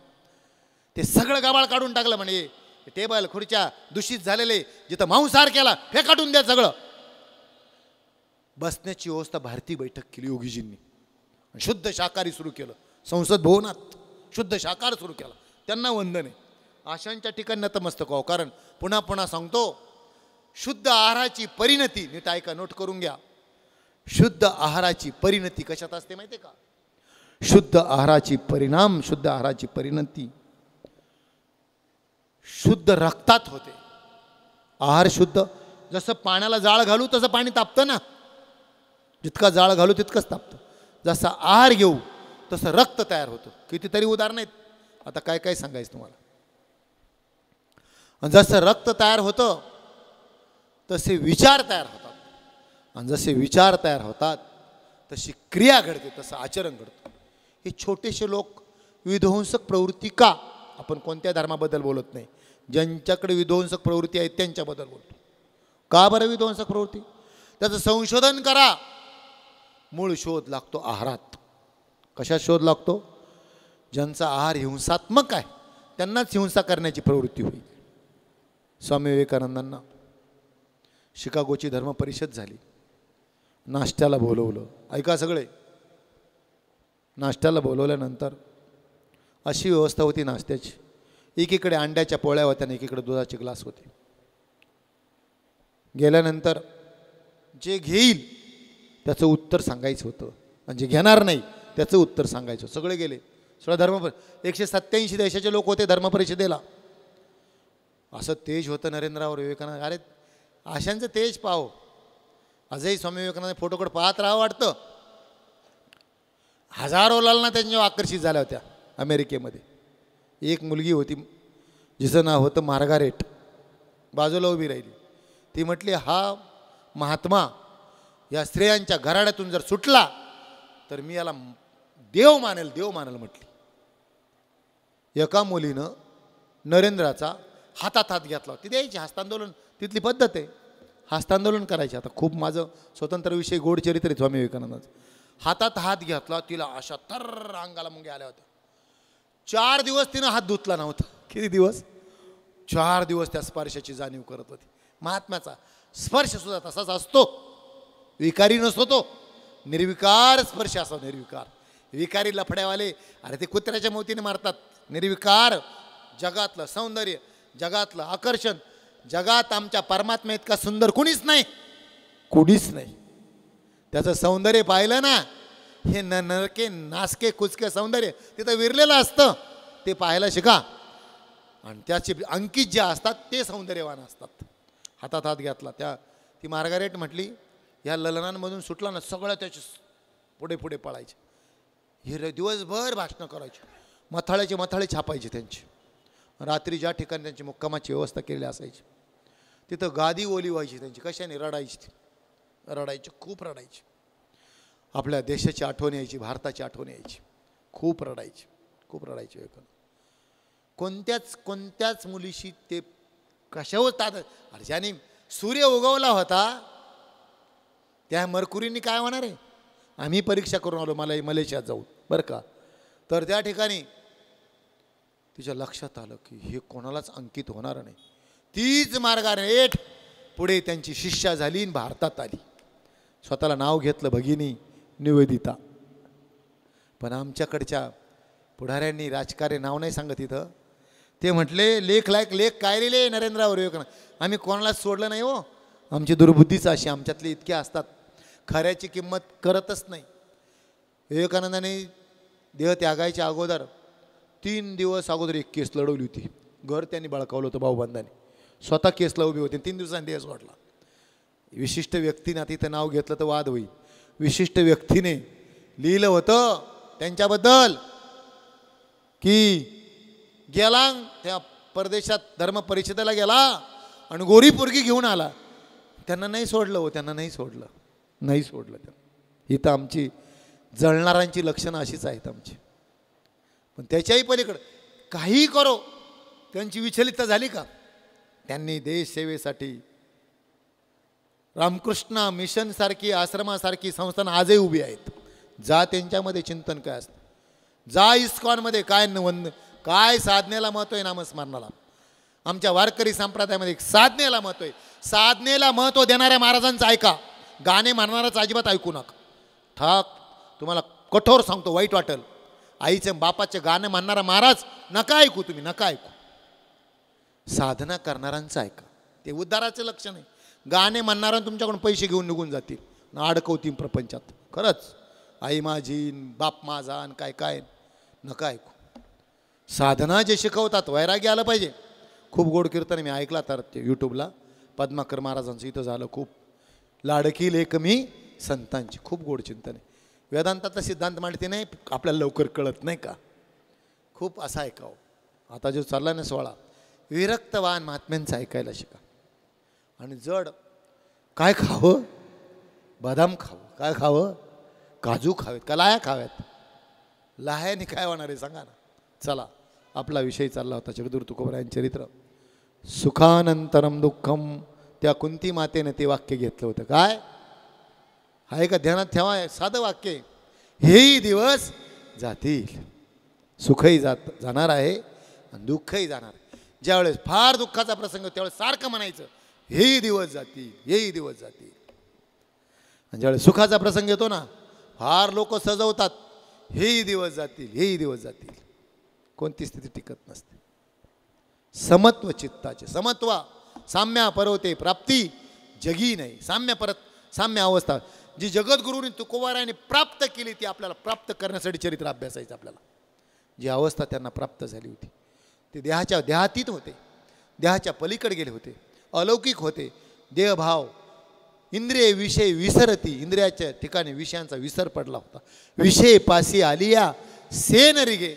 S1: ते सगळं गाबाळ काढून टाकलं. म्हणजे टेबल खुर्च्या दूषित झालेले, जिथं मांसाहार केला हे काढून द्या सगळं. बसण्याची व्यवस्था भारतीय बैठक केली योगीजींनी. शुद्ध शाकाहारी सुरू केलं. संसद भवनात शुद्ध शाकाहार सुरू केला. त्यांना वंदन आहे. अशांच्या ठिकाणी नतमस्तक व्हावं. कारण पुन्हा पुन्हा सांगतो, शुद्ध आहाराची परिणती, नीट ऐका, नोट करून घ्या. शुद्ध आहाराची परिणती कशात असते माहिती आहे का. शुद्ध आहाराची परिणाम, शुद्ध आहाराची परिणती शुद्ध रक्तात होते. आहार शुद्ध, जसं पाण्याला जाळ घालू तसं पाणी तापतं ना, जितका जाळ घालू तितकंच तापतं. जसा आहार घेऊ तसं रक्त तयार होतं. कितीतरी उदाहरणं आहेत, आता काय काय सांगायचं तुम्हाला. जसं रक्त तयार होतं तसे विचार तयार होतात, आणि जसे विचार तयार होतात तशी क्रिया घडते, तसं आचरण घडतं. हे छोटेसे लोक विध्वंसक प्रवृत्ती का, आपण कोणत्या धर्माबद्दल बोलत नाही, ज्यांच्याकडे विध्वंसक प्रवृत्ती आहेत त्यांच्याबद्दल बोलतो. का बरं विध्वंसक प्रवृत्ती, त्याचं संशोधन करा. मूळ शोध लागतो आहारात. कशात शोध लागतो. ज्यांचा आहार हिंसात्मक आहे त्यांनाच हिंसा करण्याची प्रवृत्ती होईल. स्वामी विवेकानंदांना शिकागोची धर्म परिषद झाली. नाश्त्याला बोलवलं. ऐका सगळे, नाश्त्याला बोलवल्यानंतर अशी व्यवस्था होती नाश्त्याची, एकीकडे अंड्याच्या पोळ्या होत्या आणि एकीकडे दुधाचे ग्लास होते. गेल्यानंतर जे घेईल त्याचं उत्तर सांगायचं होतं, आणि जे घेणार नाही त्याचं उत्तर सांगायचं. सगळे गेले. सगळं 187 देशाचे लोक होते धर्मपरिषदेला. असं तेज होतं नरेंद्रावर विवेकानंद. अरे अशांचं तेज पाहो. आजही स्वामी विवेकानंद फोटोकडे पाहत राहावं वाटतं. हजारो लालना त्यांच्यावर आकर्षित झाल्या होत्या अमेरिकेमध्ये. एक मुलगी होती जिचं नाव होतं मार्गारेट, बाजूला उभी राहिली. ती म्हटली, हा महात्मा या स्त्रियांच्या घराड्यातून जर सुटला तर मी याला देव मानेल म्हटली. एका मुलीनं नरेंद्राचा हातात हात घेतला. ती द्यायची, हस्तांदोलन तिथली पद्धत आहे, हस्तांदोलन करायचे. आता खूप माझं स्वतंत्र विषय गोड चरित्र आहे स्वामी विवेकानंदाचं. हातात हात घेतला, तिला अशा तर अंगाला मुंग्या आल्या होत्या. 4 दिवस तिनं हात धुतला नव्हता. किती दिवस? 4 दिवस त्या स्पर्शाची जाणीव करत होती. महात्म्याचा स्पर्श सुद्धा तसाच असतो, विकारी नसतो तो, निर्विकार स्पर्श असतो. निर्विकार. विकारी लफड्यावाले अरे ते कुत्र्याच्या मोतीने मारतात. निर्विकार जगातलं सौंदर्य, जगातलं आकर्षण, जगात आमच्या परमात्मा इतका सुंदर कुणीच नाही, कुणीच नाही. त्याचं सौंदर्य पाहिलं ना, हे नरके नासके कुचके सौंदर्य तिथं विरलेलं असतं, ते पाहायला शिका. आणि त्याचे अंकित जे असतात ते सौंदर्यवान असतात. हातात हात घातला. ती मार्गारेट म्हटली, ह्या ललनांमधून सुटला ना सगळं त्याचे पुढे पुढे पळायचे. हे दिवसभर भाषणं करायचे, मथाळे छापायचे त्यांची. रात्री ज्या ठिकाणी त्यांची मुक्कामाची व्यवस्था केलेली असायची तिथं गादी ओली व्हायची त्यांची. कशाने? रडायची, खूप रडायची. आपल्या देशाची आठवण यायची, भारताची आठवण यायची, खूप रडायची. कोणत्याच मुलीशी ते कशावर अरे ज्याने सूर्य उगवला होता त्या मरकुरींनी काय होणार आहे. आम्ही परीक्षा करून आलो मला मलेशियात जाऊन बरं का. तर त्या ठिकाणी तिच्या लक्षात आलं की हे कोणालाच अंकित होणार नाही. तीच मार्गारेट पुढे त्यांची शिष्या झाली आणि भारतात आली. स्वतःला नाव घेतलं भगिनी निवेदिता. पण आमच्याकडच्या पुढाऱ्यांनी राजकार्य नाव नाही सांगत इथं. ते म्हटले लेख काय लिहिले नरेंद्रावर विवेकानंद. आम्ही कोणालाच सोडलं नाही हो. आमची दुर्बुद्धीच अशी, आमच्यातले इतके असतात खऱ्याची किंमत करतच नाही. विवेकानंदाने देह त्यागायच्या अगोदर 3 दिवस अगोदर एक केस लढवली होती. घर त्यांनी बळकावलं होतं भाऊबंधाने. स्वतः केसला उभी होती. 3 दिवसांनी देह सोडला. विशिष्ट व्यक्तीने आता इथं नाव घेतलं तर वाद होईल. विशिष्ट व्यक्तीने लिहिलं होतं त्यांच्याबद्दल की गेला त्या परदेशात धर्म परिषदेला गेला, आणि गोरी पोरगी घेऊन आला. त्यांना नाही सोडलं हो, त्यांना नाही सोडलं, नाही सोडलं त्यांना. इथं आमची जळणाऱ्यांची लक्षणं अशीच आहेत आमची. पण त्याच्याही पलीकडं काही करो, त्यांची विचलितता झाली का? त्यांनी देश सेवेसाठी रामकृष्ण मिशनसारखी आश्रमासारखी संस्थान आजही उभी आहेत. जा त्यांच्यामध्ये चिंतन काय असतं, जा इस्कॉनमध्ये काय साधनेला महत्व आहे नामस्मरणाला. आमच्या वारकरी संप्रदायामध्ये साधनेला महत्व आहे. साधनेला महत्व देणाऱ्या महाराजांचं ऐका, गाणे म्हणणाराच अजिबात ऐकू नका. ठाक तुम्हाला कठोर सांगतो, वाईट वाटेल. आईचं बापाचे गाणं म्हणणारा महाराज नका ऐकू, तुम्ही नका ऐकू. साधना करणाऱ्यांचं ऐका, ते उद्धाराचं लक्षण आहे. गाणे म्हणणारा तुमच्याकडून पैसे घेऊन निघून जातील ना, अडकवतील प्रपंचात. खरंच आई माझी बाप माझा आणि काय काय नका ऐकू. साधना जे शिकवतात, वैराग्य आलं पाहिजे. खूप गोड कीर्तन मी ऐकला तर ते यूट्यूबला पद्माकर महाराजांचं इथं झालं. खूप लाडकी लेक मी संतांची, खूप गोड चिंतन आहे. वेदांताचा सिद्धांत मांडते नाही, आपल्याला लवकर कळत नाही का. खूप असं ऐकावं. आता जो चालला ना सोहळा, विरक्तवान महात्म्यांचं ऐकायला शिका. आणि जड काय खावं, बदाम खावं, काय खावं, काजू खावेत का लाया खाव्यात. लाह्याने काय होणार आहे सांगा ना. चला, आपला विषय चालला होता जगद्गुरु तुकोबारायांचे चरित्र. सुखानंतरम दुःखम, त्या कुंती मातेने ते वाक्य घेतलं होतं. काय आहे का, ध्यानात ठेवा, साधं वाक्य. हेही दिवस जातील, सुखही जाणार आहे आणि दुःखही जाणार आहे. ज्यावेळेस फार दुःखाचा प्रसंग त्यावेळेस सारखं म्हणायचं, हेही दिवस जातील, हेही दिवस जातील. आणि ज्यावेळेस सुखाचा प्रसंग येतो ना, फार लोक सजवतात, हेही दिवस जातील, हेही दिवस जातील. कोणती स्थिती टिकत नसते. समत्व चित्ताचे, समत्व साम्या परवते प्राप्ती जगी नाही. साम्य अवस्था जी जगद्गुरूंनी तुकोबारायांनी प्राप्त केली, ती आपल्याला प्राप्त करण्यासाठी चरित्र अभ्यासायचं. आपल्याला जी अवस्था त्यांना प्राप्त झाली होती, ते देहातीत होते, देहाच्या पलीकडे गेले होते, अलौकिक होते. देहभाव, इंद्रिय विषय विसरती, इंद्रियाच्या ठिकाणी विषयांचा विसर पडला होता. विषय पासी आलिया सेन रिगे,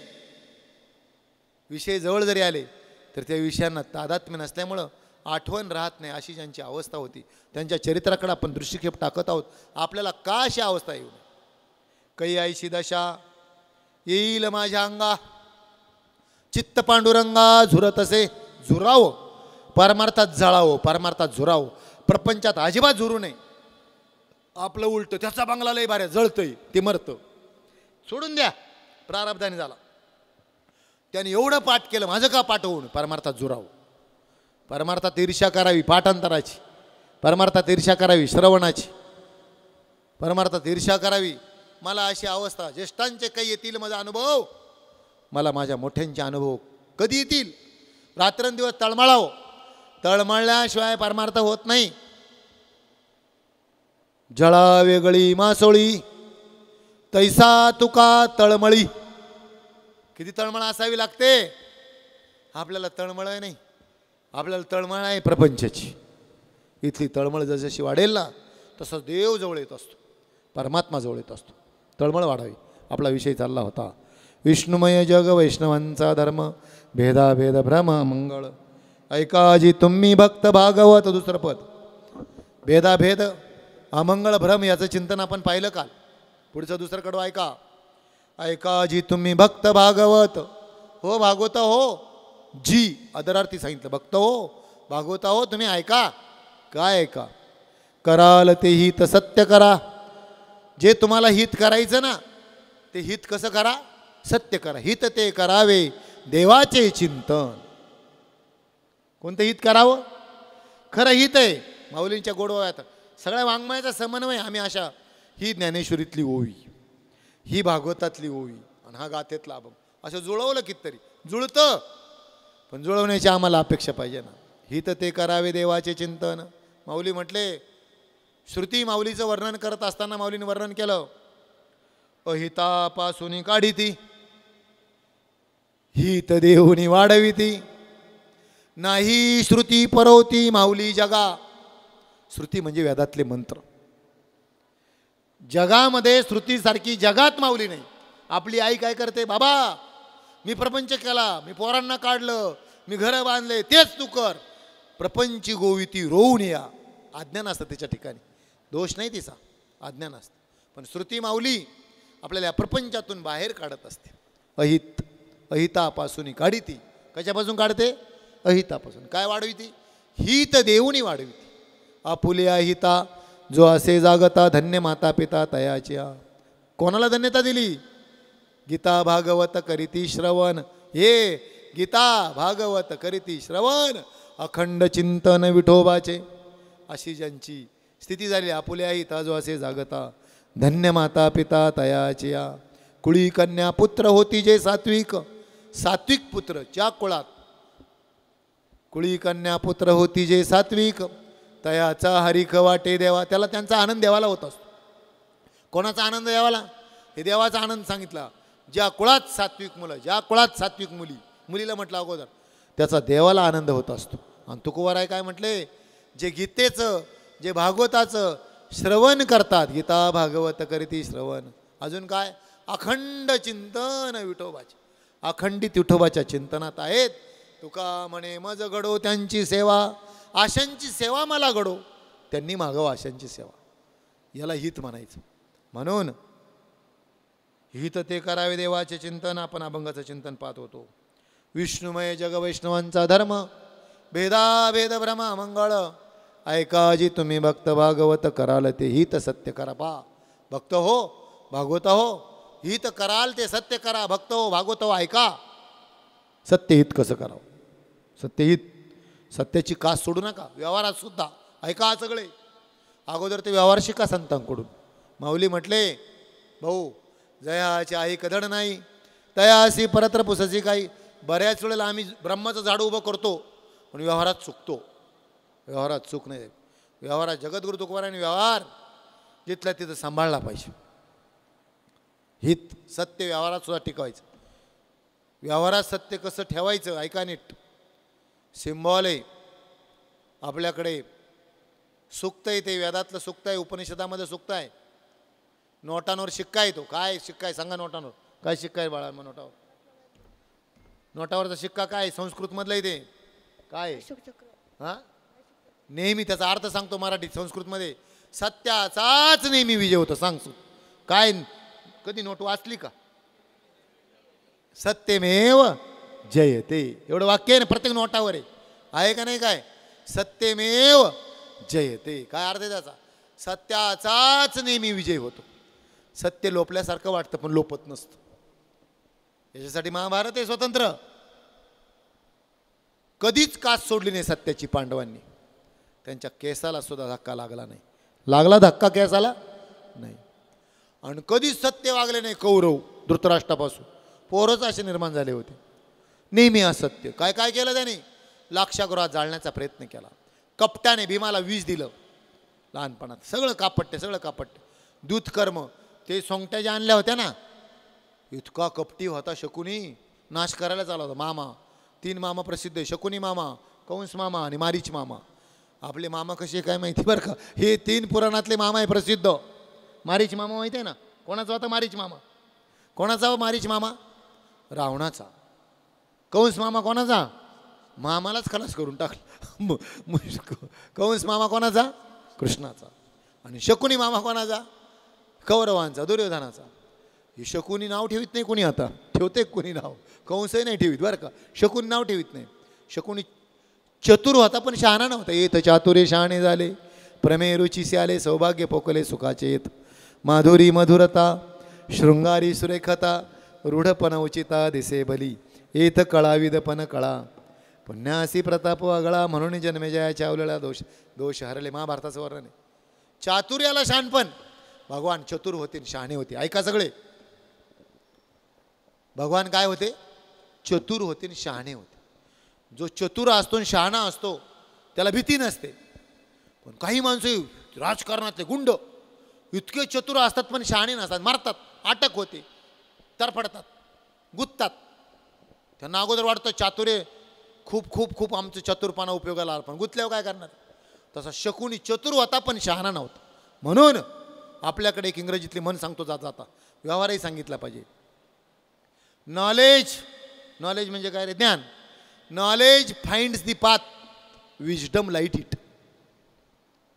S1: विषय जवळ जरी आले तर त्या विषयांना तादात्म्य नसल्यामुळं आठवण राहत नाही, अशी ज्यांची अवस्था होती. त्यांच्या चरित्राकडे आपण दृष्टिक्षेप टाकत आहोत. आपल्याला का अशी अवस्था येऊ नये. काही आईशी दशा येईल माझ्या अंगा, चित्त पांडुरंगा झुरत असे झुरावं, परमार्थात जळावं, परमार्थात झुरावं. प्रपंचात अजिबात झुरू नये. आपलं उलटं, त्याचा बंगला लय भाऱ्या जळतंय, ते मरतं, सोडून द्या, प्रारब्धाने झाला. त्याने एवढं पाठ केलं, माझं का पाठ होऊन. परमार्थात झुरावं, परमार्थात ईर्ष्या करावी पाठांतराची, परमार्थात ईर्ष्या करावी श्रवणाची, परमार्थात ईर्ष्या करावी. मला अशी अवस्था, ज्येष्ठांचे काही येतील माझा अनुभव, मला माझ्या मोठ्यांचे अनुभव कधी येतील. रात्रंदिवस तळमळावं, तळमळल्याशिवाय परमार्थ होत नाही. जळा वेगळी मासोळी तैसा तुका तळमळी. किती तळमळ असावी लागते. आपल्याला तळमळ नाही, आपल्याला तळमळ आहे प्रपंचाची. इथली तळमळ जशी वाढेल ना, तसं देव जवळ येत असतो, परमात्मा जवळ येत असतो. तळमळ वाढावी. आपला विषय चालला होता, विष्णुमय जग वैष्णवांचा धर्म, भेदाभेद भ्रम मंगळ ऐकाजी तुम्ही भक्त भागवत. दुसरं पद, भेदाभेद अमंगळ भ्रम याचं चिंतन आपण पाहिलं काल. पुढचं दुसरं कडवं ऐका, ऐकाजी तुम्ही भक्त भागवत. हो भागवता हो, जी अदरार्थी सांगितलं, भक्त हो भागवता हो, तुम्ही ऐका. काय ऐका, कराल ते हित सत्य करा. जे तुम्हाला हित करायचं ना, ते हित कसं करा, सत्य करा. हित ते करावे देवाचे चिंतन. कोणतं हित करावं, खरं हित आहे. माऊलींच्या गोडवायात सगळ्या वाङ्मयाचा समन्वय. आम्ही अशा, ही ज्ञानेश्वरीतली ओवी, ही भागवतातली ओवी आणि हा गाथेतला अभंग, असं जुळवलं कितीतरी. जुळतं, पण जुळवण्याची आम्हाला अपेक्षा पाहिजे ना. हित ते करावे देवाचे चिंतन. माऊली म्हटले, श्रुती माऊलीचं वर्णन करत असताना माऊलीने वर्णन केलं, अहितापासून काढी ती, हित देऊनी वाढवी ती. नाही श्रुती परवती माऊली जगा. श्रुती म्हणजे वेदातले मंत्र. जगामध्ये श्रुतीसारखी जगात माऊली नाही. आपली आई काय करते, बाबा मी प्रपंच केला, मी पोरांना काढलं, मी घरं बांधले, तेच तू कर. प्रपंची गोविती रोवून या. अज्ञान असतं तिच्या ठिकाणी, दोष नाही तिचा, अज्ञान असतं. पण श्रुती माऊली आपल्याला या प्रपंचातून बाहेर काढत असते. अहितापासून काढीती. कशापासून काढते? अहितापासून. काय वाढविती? हित देऊनी वाढविती. आपुले अहिता जो असे जागता, धन्य माता पिता तयाच्या. कोणाला धन्यता दिली? गीता भागवत करीती श्रवण. हे गीता भागवत करीती श्रवण, अखंड चिंतन विठोबाचे. अशी ज्यांची स्थिती झाली, आपुले अहिता जो असे जागता, धन्य माता पिता तयाच्या. कुळी कन्या पुत्र होती जे सात्विक. सात्विक पुत्र ज्या कुळात, कुळी कन्या पुत्र होती जे सात्विक, तयाचा हरिख वाटे देवा. त्याला त्यांचा आनंद देवाला होत असतो. कोणाचा आनंद देवाला? हे देवाचा आनंद सांगितला. ज्या कुळात सात्विक मुलं, ज्या कुळात सात्विक मुली, मुलीला म्हटलं अगोदर, त्याचा देवाला आनंद होत असतो. आणि तुकोबाराय काय म्हटले? जे गीतेचं, जे भागवताचं श्रवण करतात, गीता भागवत करीती श्रवण. अजून काय? अखंड चिंतन विठोबाचे. अखंडित विठोबाच्या चिंतनात आहेत. तुका म्हणे मज घडो त्यांची सेवा. आशांची सेवा मला घडो, त्यांनी मागव आशांची सेवा. याला हित म्हणायचं. म्हणून हित ते करावे देवाचे चिंतन. आपण अभंगाचं चिंतन पाहत होतो. विष्णुमय जग वैष्णवांचा धर्म, भेदाभेद भ्रमा मंगळ. ऐकाजी तुम्ही भक्त भागवत कराल ते हित सत्य करा. पा भक्त हो, भागवत हो, हित कराल ते सत्य करा. भक्त हो, भागवत हो, ऐका. सत्यहित कसं करावं? सत्यहित, सत्याची कास सोडू नका. व्यवहारात सुद्धा ऐका सगळे. अगोदर ते व्यवहार शिका संतांकडून. माऊली म्हटले, भाऊ जयाची आई कधड नाही, तयासी परत्र पुससी काही. बऱ्याच वेळेला आम्ही ब्रह्माचं झाड उभं करतो, पण व्यवहारात चुकतो. व्यवहारात चूक नाही. व्यवहारात जगद्गुरु तुकोबारायांनी व्यवहार जिथला तिथं सांभाळला पाहिजे. हित सत्य व्यवहारात सुद्धा टिकवायचं. व्यवहारात सत्य कसं ठेवायचं ऐका नीट. सिम्बॉल आहे आपल्याकडे. सुक्त आहे, ते वेदातलं सुक्त आहे, उपनिषदामध्ये सुक्त आहे. नोटांवर शिक्का आहे. तो काय शिक्का आहे सांगा? नोटांवर काय शिक्का आहे बाळा? मग नोटावर, नोटावरचा शिक्का काय? संस्कृतमधलं आहे ते. काय? हां, नेहमी त्याचा अर्थ सांगतो मराठीत. संस्कृतमध्ये सत्याचाच नेहमी विजय होतो. सांगतो काय? कधी नोट वाचली का? सत्यमेव जयते, एवढं वाक्य आहे ना प्रत्येक नोटावर आहे का नाही? काय? सत्यमेव जयते. काय अर्थ आहे त्याचा? सत्याचाच नेहमी विजय होतो. सत्य लोपल्यासारखं वाटतं पण लोपत नसतं. याच्यासाठी महाभारत आहे स्वतंत्र. कधीच कास सोडली नाही सत्याची पांडवांनी. त्यांच्या केसाला सुद्धा धक्का लागला नाही. लागला धक्का केसाला? नाही. आणि कधीच सत्य वागले नाही कौरव. धृतराष्ट्रापासून पोरच असे निर्माण झाले होते. नेहमी असत्य. काय काय केलं त्याने? लाक्षागृहात जाळण्याचा प्रयत्न केला. कपट्याने भीमाला विष दिलं लहानपणात. सगळं कापट्य, सगळं कापट्य. दूतकर्म, ते सोंगट्या ज्या आणल्या होत्या ना, इतका कपटी होता शकुनी. नाश करायला चालला होता. मामा, 3 मामा प्रसिद्ध आहे. शकुनी मामा, कंस मामा आणि मारीच मामा. आपले मामा कसे काय माहिती बरं का? हे 3 पुराणातले मामा आहे प्रसिद्ध. मारीच मामा माहिती आहे ना? कोणाचा होता मारीच मामा? कोणाचा हो मारीच मामा? रावणाचा. कंस मामा कोणाचा? मामालाच खलास करून टाकला. कंस मामा कोणाचा? कृष्णाचा. आणि शकुनी मामा कोणाचा? कौरवांचा, दुर्योधनाचा. हे शकुनी नाव ठेवीत नाही कोणी. आता ठेवते कोणी नाव? कंसही नाही ठेवीत बरं का. शकुनी नाव ठेवीत नाही. शकुनी चतुर होता पण शहाणा नव्हता. येत चातुरे शहाणे झाले, प्रमेय रुचीसे आले, सौभाग्य पोकले सुखाचे येत. माधुरी मधुरता, शृंगारी सुरेखता, रूढपण उचिता दिसे भली, येत कळाविदपण कळा. पुण्यासी प्रताप आगळा, म्हणून जन्मेजयाच्या अवलळा दोष दोष हरले. महाभारताचं वर्णन आहे. चातुर्याला शहाणपण. भगवान चतुर होते, शहाणे होते. ऐका सगळे. भगवान काय होते? चतुर होते, शहाणे होते. जो चतुर असतो शहाणा असतो त्याला भीती नसते. पण काही माणसं राजकारणातले गुंड इतके चतुर असतात पण शहाणे नसतात. मारतात, अटक होते, तरफडतात, गुंततात. त्यांना अगोदर वाटतं चातुर्य खूप खूप खूप आमचं चतुरपणा उपयोगाला आला, पण गुंतल्यावर काय करणार? तसा शकुनी चतुर होता पण शहाणा नव्हता. म्हणून आपल्याकडे एक इंग्रजीतली म्हण सांगतो जाता जाता, व्यवहारही सांगितला पाहिजे. नॉलेज, नॉलेज म्हणजे काय रे? ज्ञान. Knowledge finds the path wisdom light it.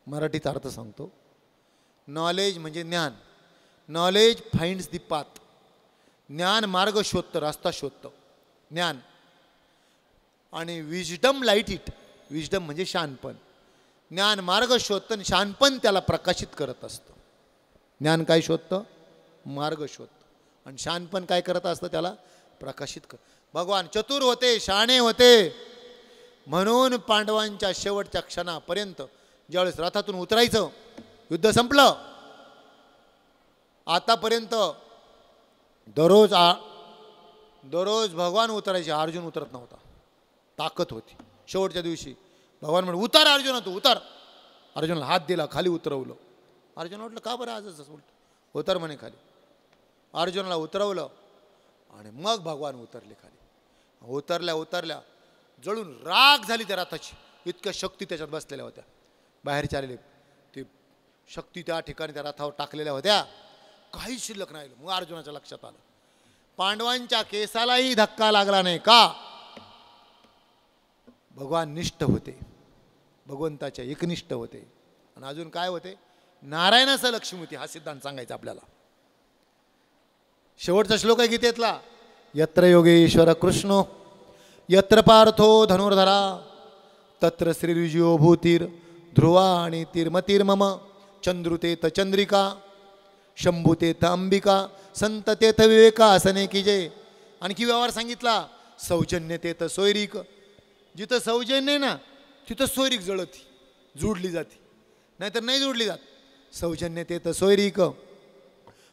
S1: मराठीत अर्थ सांगतो. नॉलेज म्हणजे ज्ञान. Knowledge finds the path. ज्ञान मार्ग शोधतं, रस्ता शोधतं ज्ञान. आणि विजडम लाईट इट. विजडम म्हणजे शहाणपण. ज्ञान मार्ग शोधतं आणि शहाणपण त्याला प्रकाशित करत असतं. ज्ञान काय शोधतं? मार्ग शोधतं. आणि शहाणपण काय करत असतं? त्याला प्रकाशित कर. भगवान चतुर होते, शहाणे होते. म्हणून पांडवांच्या शेवटच्या क्षणापर्यंत ज्यावेळेस रथातून उतरायचं, युद्ध संपलं. आतापर्यंत दररोज भगवान उतरायचे, अर्जुन उतरत नव्हता. ताकद होती. शेवटच्या दिवशी भगवान म्हणे उतर अर्जुन, तू उतर. अर्जुनला हात दिला, खाली उतरवलं. अर्जुन म्हटलं का बरं आजच उलट? उतर म्हणे खाली. अर्जुनाला उतरवलं आणि मग भगवान उतरले खाली. उतरल्या जळून राग झाली त्या रथाची. इतक्या शक्ती त्याच्यात बसलेल्या होत्या. बाहेरचे आलेले ते शक्ती त्या ठिकाणी त्या रथावर टाकलेल्या होत्या. काहीच शिल्लक नाही. मग अर्जुनाच्या लक्षात आलं पांडवांच्या केसालाही धक्का लागला नाही. का? भगवान निष्ठ होते, भगवंताच्या एकनिष्ठ होते. आणि अजून काय होते? नारायणाचं लक्ष्मी होती. हा सिद्धांत सांगायचा आपल्याला. शेवटचा श्लोक आहे गीतेतला. यत्र योगेश्वर कृष्णो यत्र पार्थो धनुर्धरा तत्र श्रीविजयो भूतीर ध्रुवा आणि तीर्मतीर्मम चंद्रुतेत चंद्रिका शंभुतेत अंबिका संततेत विवेका असने की जय. आणखी व्यवहार सांगितला. सौजन्यतेत सोयरीक. जिथं सौजन्य ना तिथं सोयरीक जळती, जोडली जाते, नाहीतर नाही जोडली जात. सौजन्यतेत सोयरीक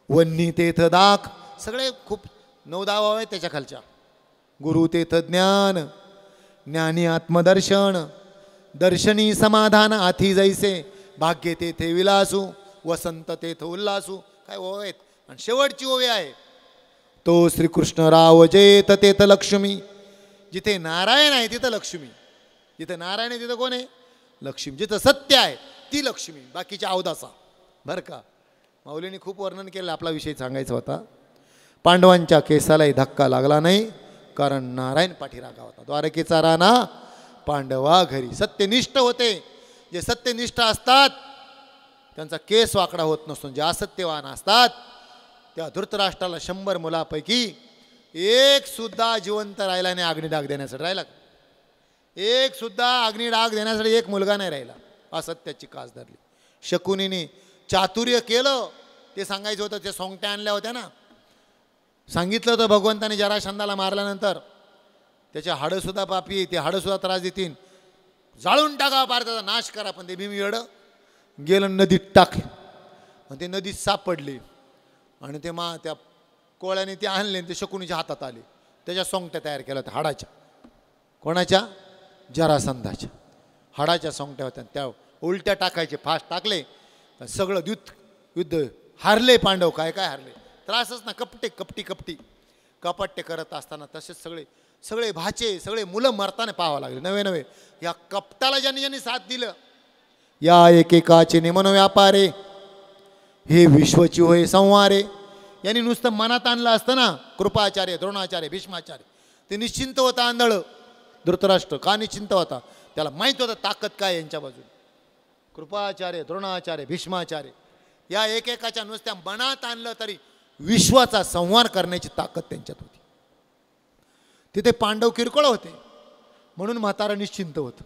S1: वन्नीतेथ दाख. सगळे खूप 9-10 वाव आहेत त्याच्या खालच्या. गुरुतेथ ज्ञान, ज्ञानी आत्मदर्शन, दर्शनी समाधान आथी जैसे, भाग्य तेथे विलासू, वसंत तेथ उल्लासू. काय ओव आहेत. आणि शेवटची ओवी आहे तो श्रीकृष्ण राव जेत तेथ लक्ष्मी. जिथे नारायण आहे तिथं लक्ष्मी. जिथे नारायण आहे तिथं कोण आहे? लक्ष्मी. जिथं सत्य आहे ती लक्ष्मी, बाकीच्या अवदासा. बरं का, माऊलींनी खूप वर्णन केलं. आपला विषय सांगायचा होता. पांडवांच्या केसालाही धक्का लागला नाही, कारण नारायण पाठीराखा होता. द्वारकेचा राणा पांडवा घरी. सत्यनिष्ठ होते. जे सत्यनिष्ठ असतात त्यांचा केस वाकडा होत नसतो. जे असत्यवान असतात त्या धृतराष्ट्राला 100 मुलापैकी एक सुद्धा जिवंत राहिला नाही. अग्निडाग देण्यासाठी राहिला. एक सुद्धा अग्निडाग देण्यासाठी एक मुलगा नाही राहिला. असत्याची कास धरली. शकुनीने चातुर्य केलं ते सांगायचं होतं. ते सोंगट्या आणल्या होत्या ना. सांगितलं होतं भगवंताने जरासंधाला मारल्यानंतर त्याचे हाडंसुद्धा पापी, ते हाडंसुद्धा त्रास देतील, जाळून टाका, भारताचा नाश करा. पण ते भीम येडं गेलं नदीत टाकले. आणि ते नदीत सापडले. आणि ते त्या कोळ्याने ते आणले आणि ते शकुनीच्या हातात आले. त्याच्या सोंगट्या तयार केल्या होत्या हाडाच्या. कोणाच्या? जरासंधाच्या. हाडाच्या सोंगट्या होत्या. त्या उलट्या टाकायचे, फास्ट टाकले. सगळं युद्ध हारले पांडव. काय काय हारले? त्रासच ना. कपट्टे करत असताना तसेच सगळे भाचे, सगळे मुलं मरताना पाहावं लागले. नवे या कपटाला ज्यांनी साथ दिलं. या एकेकाचे निमन व्यापारे हे विश्वची होय संवारे. यांनी नुसतं मनात आणलं असतं ना, कृपाचार्य, द्रोणाचार्य, भीष्माचार्य, ते निश्चिंत होता आंधळ. धृतराष्ट्र का निश्चिंत होता? त्याला माहीत होतं ताकद काय यांच्या बाजूने. कृपाचार्य, द्रोणाचार्य, भीष्माचार्य या एकेकाच्या नुसत्या मनात आणलं तरी विश्वाचा संहार करण्याची ताकद त्यांच्यात होती. तिथे पांडव किरकोळ होते म्हणून म्हातारं निश्चिंत होतं.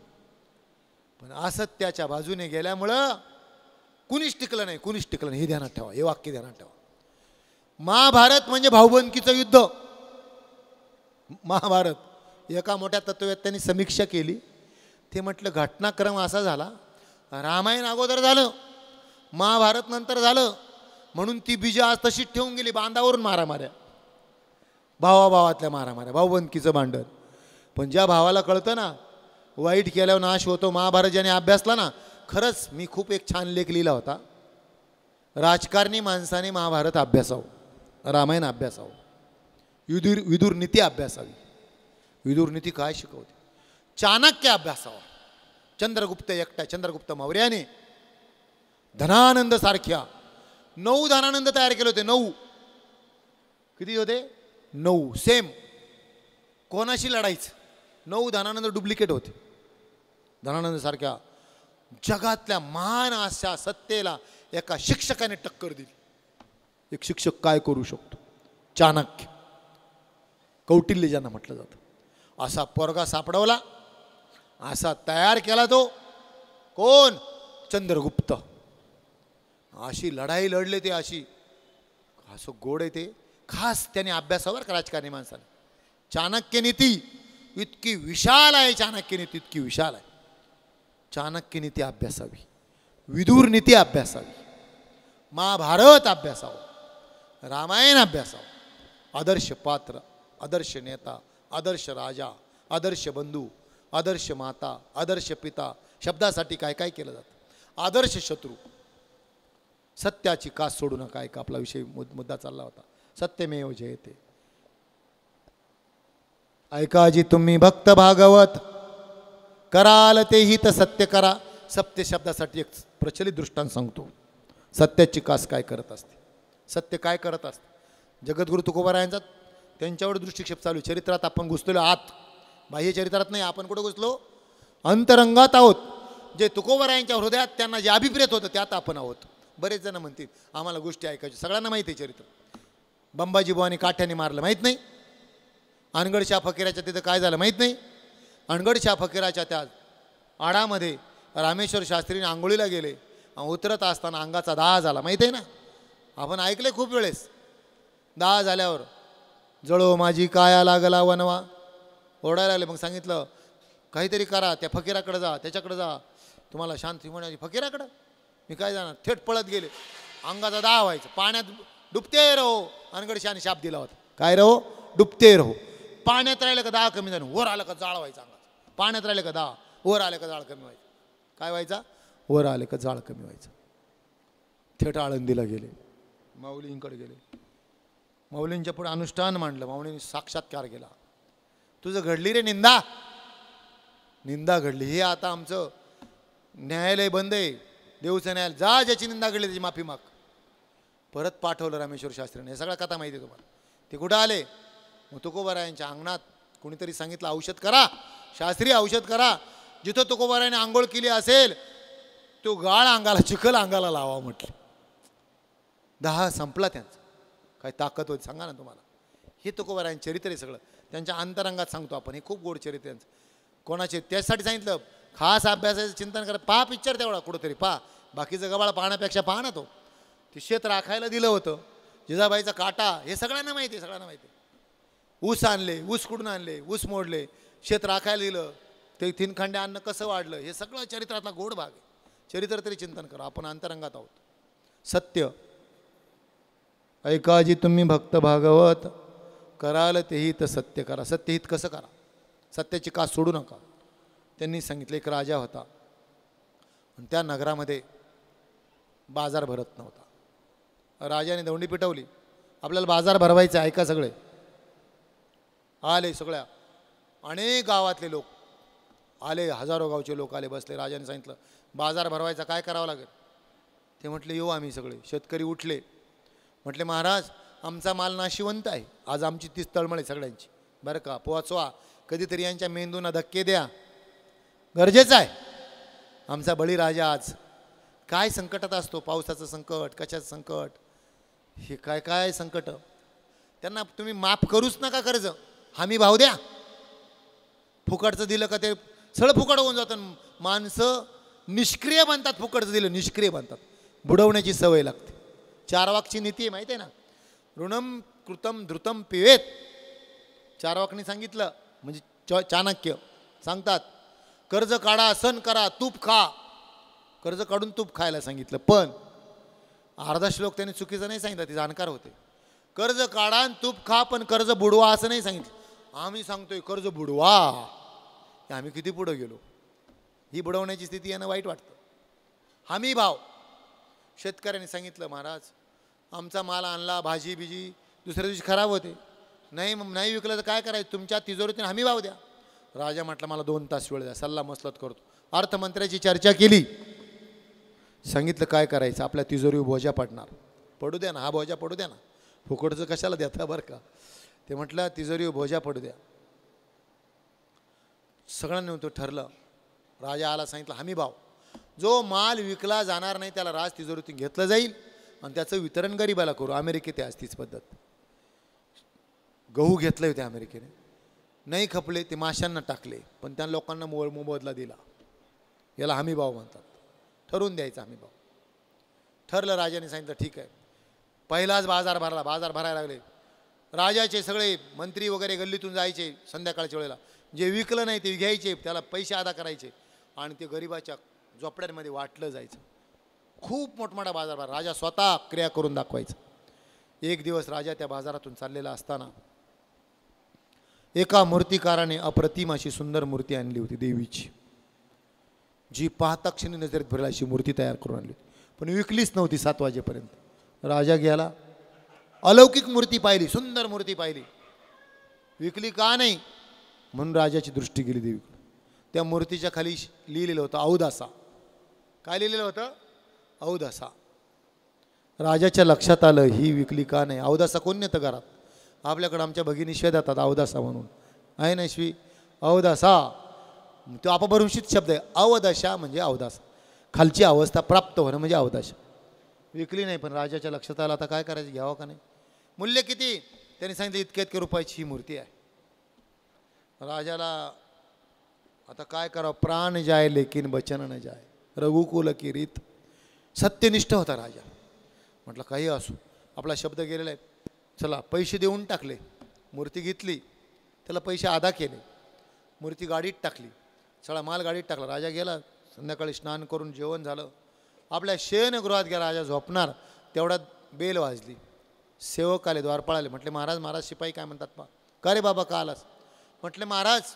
S1: पण असत्याच्या बाजूने गेल्यामुळं कुणीच टिकलं नाही. हे ध्यानात ठेवा, हे वाक्य ध्यानात ठेवा. महाभारत म्हणजे भाऊबंदकीचं युद्ध. महाभारत एका मोठ्या तत्ववेत्त्यांनी समीक्षा केली. ते म्हटलं घटनाक्रम असा झाला, रामायण अगोदर झालं, महाभारत नंतर झालं, म्हणून ती बीजं आज तशीच ठेवून गेली. बांधावरून मारामाऱ्या, भावाभावातल्या मारामाऱ्या, भाऊबंदकीचं भांडण. पण ज्या भावाला कळतं ना वाईट केल्यावर नाश होतो, महाभारत ज्याने अभ्यासला ना, खरंच मी खूप एक छान लेख लिहिला होता. राजकारणी माणसाने महाभारत अभ्यासावं, रामायण अभ्यासावं, विदुर नीती अभ्यासावी. विदुर नीती काय शिकवते? चाणक्य अभ्यासावा. चंद्रगुप्त मौर्याने धनानंद सारख्या 9 धनानंद तयार केले होते. 9 किती होते? 9 सेम. कोणाशी लढायचं? 9 धनानंद डुप्लिकेट होते. धनानंदसारख्या जगातल्या महान अशा सत्तेला एका शिक्षकाने टक्कर दिली. एक शिक्षक काय करू शकतो? चाणक्य, कौटिल्य ज्यांना म्हटलं जातं, असा पोरगा सापडवला, असा तयार केला तो. कोण? चंद्रगुप्त. अशी लढाई लढले ते, अशी असं गोड आहे ते. खास त्याने अभ्यासावर का राजकारणी माणसाने. चाणक्य नीती इतकी विशाल आहे, चाणक्य नीती इतकी विशाल आहे. चाणक्य नीती अभ्यासावी, विदुर नीती अभ्यासावी, महाभारत अभ्यासावं, रामायण अभ्यासावं. आदर्श पात्र, आदर्श नेता, आदर्श राजा, आदर्श बंधू, आदर्श माता, आदर्श पिता शब्दासाठी काय काय केलं जातं. आदर्श शत्रू, सत्याची कास सोडू नका. एक आपला विषय मुद्दा चालला होता, सत्यमेव जयते. ऐकाजी तुम्ही भक्त भागवत, कराल तेही तर सत्य करा. सत्य शब्दासाठी एक प्रचलित दृष्टांत सांगतो. सत्याची कास काय करत असते, सत्य काय करत असते. जगद्गुरु तुकोबारायांचा त्यांच्यावर दृष्टिक्षेप चालू. चरित्रात आपण घुसलेलो आत, बाह्य चरित्रात नाही. आपण कुठं घुसलो? अंतरंगात आहोत. जे तुकोबारायांच्या हृदयात त्यांना जे अभिप्रेत होतं त्यात आपण आहोत. बरेच जण म्हणतील आम्हाला गोष्टी ऐकायची. सगळ्यांना माहिती आहे चरित्र. बंबाजी बुवानी काठ्याने मारलं माहीत नाही. अनगडच्या फकीराच्या तिथं काय झालं माहीत नाही. अनगडच्या फकीराच्या त्या आडामध्ये रामेश्वर शास्त्रीने आंघोळीला गेले, उतरत असताना अंगाचा दाह झाला. माहीत आहे ना, आपण ऐकले खूप वेळेस. दाह झाल्यावर जळो माझी काया लागला वनवा ओरडायला लागले. मग सांगितलं काहीतरी करा, त्या फकीराकडे जा, त्याच्याकडे जा, तुम्हाला शांती म्हणायची. फकीराकडं मी काय जाणार? थेट पळत गेले. अंगाचा दाह व्हायचं. पाण्यात डुबते रहो. अनगडशाने शाप दिला होता, काय रहो? डुबते रहो. पाण्यात राहिलं का दाह कमी झालं, वर आलं का जाळ व्हायचा अंगाचा. पाण्यात राहिलं का दाह, वर आलं का जाळ कमी व्हायचं. काय व्हायचा? वर आले का जाळ कमी व्हायचं. थेट आळंदीला गेले, माऊलींकडे गेले. माऊलींच्या पुढे अनुष्ठान मांडलं. माऊलींनी साक्षात्कार केला. तुझं घडली रे निंदा, निंदा घडली. हे आता आमचं न्यायालय बंद आहे, देऊचं न्यायालय. जा, ज्याची निंदा घडली त्याची माफी माग. परत पाठवलं रामेश्वर शास्त्रीने. हे सगळ्या कथा माहिती आहे तुम्हाला. ते कुठं आले? मग तुकोबारायांच्या अंगणात कोणीतरी सांगितलं औषध करा, शास्त्री औषध करा. जिथं तुकोबारायाने आंघोळ केली असेल तो गाळ अंगाला, चिखल अंगाला लावा म्हटले. दाह संपला त्यांचा. काय ताकद होती सांगा ना तुम्हाला. हे तुकोबारायांचे चरित्र आहे सगळं. त्यांच्या अंतरंगात सांगतो आपण. हे खूप गोड चरित्र त्यांचं. कोणाचे? त्यासाठी सांगितलं खास अभ्यासाचं चिंतन करा. पहा पिक्चर तेवढा कुठंतरी पहा. बाकीचं गबाळ पाहण्यापेक्षा पहा ना. तो ते शेत राखायला दिलं होतं, जिजाबाईचा काटा. हे सगळ्यांना माहिती आहे, सगळ्यांना माहिती आहे. ऊस आणले, ऊस कुठून आणले, ऊस मोडले, शेत राखायला दिलं, ते तीनखंडे अन्न कसं वाढलं. हे सगळं चरित्रातला गोड भाग आहे. चरित्र तरी चिंतन करा. आपण अंतरंगात आहोत. सत्य ऐकाजी तुम्ही भक्त भागवत, कराल तेही तर सत्य करा. सत्यहित कसं करा, सत्याची कास सोडू नका. त्यांनी सांगितलं एक राजा होता आणि त्या नगरामध्ये बाजार भरत नव्हता. राजाने दौंडी पिटवली, आपल्याला बाजार भरवायचं आहे. ऐका सगळे. आले सगळ्या अनेक गावातले लोक आले, हजारो गावचे लोक आले, बसले. राजाने सांगितलं बाजार भरवायचा, काय करावं लागेल? ते म्हटले येऊ आम्ही सगळे. शेतकरी उठले, म्हटले महाराज आमचा माल नाशिवंत आहे, आज आमची तीच तळमळ आहे सगळ्यांची, बरं का, पोचवा. कधीतरी यांच्या मेंदूंना धक्के द्या, गरजेचं आहे. आमचा बळीराजा आज काय संकटात असतो, पावसाचं संकट, कशाचं संकट, हे काय काय संकट. त्यांना तुम्ही माफ करूच नका कर्ज, हमी भाव द्या. फुकटचं दिलं का ते सगळं फुकट होऊन जातं. माणसं निष्क्रिय बनतात, फुकटचं दिलं निष्क्रिय बनतात. बुडवण्याची सवय लागते. चारवाकची नीती आहे माहिती आहे ना. ऋणम कृतम धृतम पिवेत. चारवाकनी सांगितलं, म्हणजे चाणक्य सांगतात, कर्ज काढा, सण करा, तूप खा. कर्ज काढून तूप खायला सांगितलं. पण अर्धा श्लोक त्यांनी चुकीचं नाही सांगितलं, ते जाणकार होते. कर्ज काढा आणि तूप खा, पण कर्ज बुडवा असं नाही सांगितलं. आम्ही सांगतोय कर्ज बुडवा. आम्ही किती पुढं गेलो. ही बुडवण्याची स्थिती यांना वाईट वाटतं. हमी भाव. शेतकऱ्यांनी सांगितलं महाराज आमचा माल आणला, भाजी बिजी दुसऱ्या दिवशी खराब होते, नाही विकलं तर काय करायचं, तुमच्या तिजोरीतून हमी भाव द्या. राजा म्हटलं मला 2 तास वेळ द्या, सल्ला मसलत करतो. अर्थमंत्र्याची चर्चा केली. सांगितलं काय करायचं, आपल्या तिजोरीवर बोजा पडणार, पडू द्या ना, हा बोजा पडू द्या ना, फुकटचं कशाला देता बरं का. ते म्हटलं तिजोरीवर बोजा पडू द्या. सगळ्यांनी तो ठरलं. राजा आला, सांगितलं हमी भाव. जो माल विकला जाणार नाही त्याला राज तिजोरीतून घेतलं जाईल आणि त्याचं वितरण गरिबाला करू. अमेरिकेत आहे तीच पद्धत. गहू घेतले होते अमेरिकेने, नाही खपले ते माशांना टाकले, पण त्या लोकांना मोबदला दिला. याला हमी भाव म्हणतात. ठरवून द्यायचा हमी भाव. ठरलं. राजाने सांगितलं ठीक आहे. पहिलाच बाजार भरला. बाजार भरायला लागले. राजाचे सगळे मंत्री वगैरे गल्लीतून जायचे संध्याकाळच्या वेळेला. जे विकलं नाही ते घ्यायचे, त्याला पैसे अदा करायचे आणि ते गरिबाच्या झोपड्यांमध्ये वाटलं जायचं. खूप मोठमोठा बाजार भरला. राजा स्वतः क्रिया करून दाखवायचा. एक दिवस राजा त्या बाजारातून चाललेला असताना एका मूर्तिकाराने अप्रतिम अशी सुंदर मूर्ती आणली होती देवीची, जी पाहता क्षणी नजरेत भरेल अशी मूर्ती तयार करून आणली होती, पण विकलीच नव्हती 7 वाजेपर्यंत. राजा गेला, अलौकिक मूर्ती पाहिली, सुंदर मूर्ती पाहिली, विकली का नाही म्हणून राजाची दृष्टी गेली देवीकडे. त्या मूर्तीच्या खाली लिहिलेलं होतं अवदासा. काय लिहिलेलं होतं? अवदासा. राजाच्या लक्षात आलं ही विकली का नाही. अवदासा कोण नेतं घरात? आपल्याकडं आमच्या भगिनी शिव्या देतात अवदासा म्हणून, आहे ना शिवी. अवदासा तो अपभ्रंशित शब्द आहे. अवदशा म्हणजे अवदासा, खालची अवस्था प्राप्त होणं म्हणजे अवदशा. विकली नाही, पण राजाच्या लक्षात आलं आता काय करायचं, घ्यावं का नाही. मूल्य किती? त्यांनी सांगितलं इतक्या इतक्या रुपयाची ही मूर्ती आहे. राजाला आता काय करावं. प्राण जाय लेकिन बचन न जाय, रघुकुल की रीत. सत्यनिष्ठ होता राजा. म्हटलं काही असो, आपला शब्द गेलेला आहे. चला पैसे देऊन टाकले, मूर्ती घेतली, त्याला पैसे अदा केले, मूर्ती गाडीत टाकली, सगळा माल गाडीत टाकला. राजा गेला. संध्याकाळी स्नान करून जेवण झालं. आपल्या शयनगृहात गेला. राजा झोपणार तेवढ्यात बेल वाजली. सेवक आले, द्वारपाळ आले. म्हटले महाराज महाराज शिपाई काय म्हणतात पा. का रे बाबा का आलास? म्हटले महाराज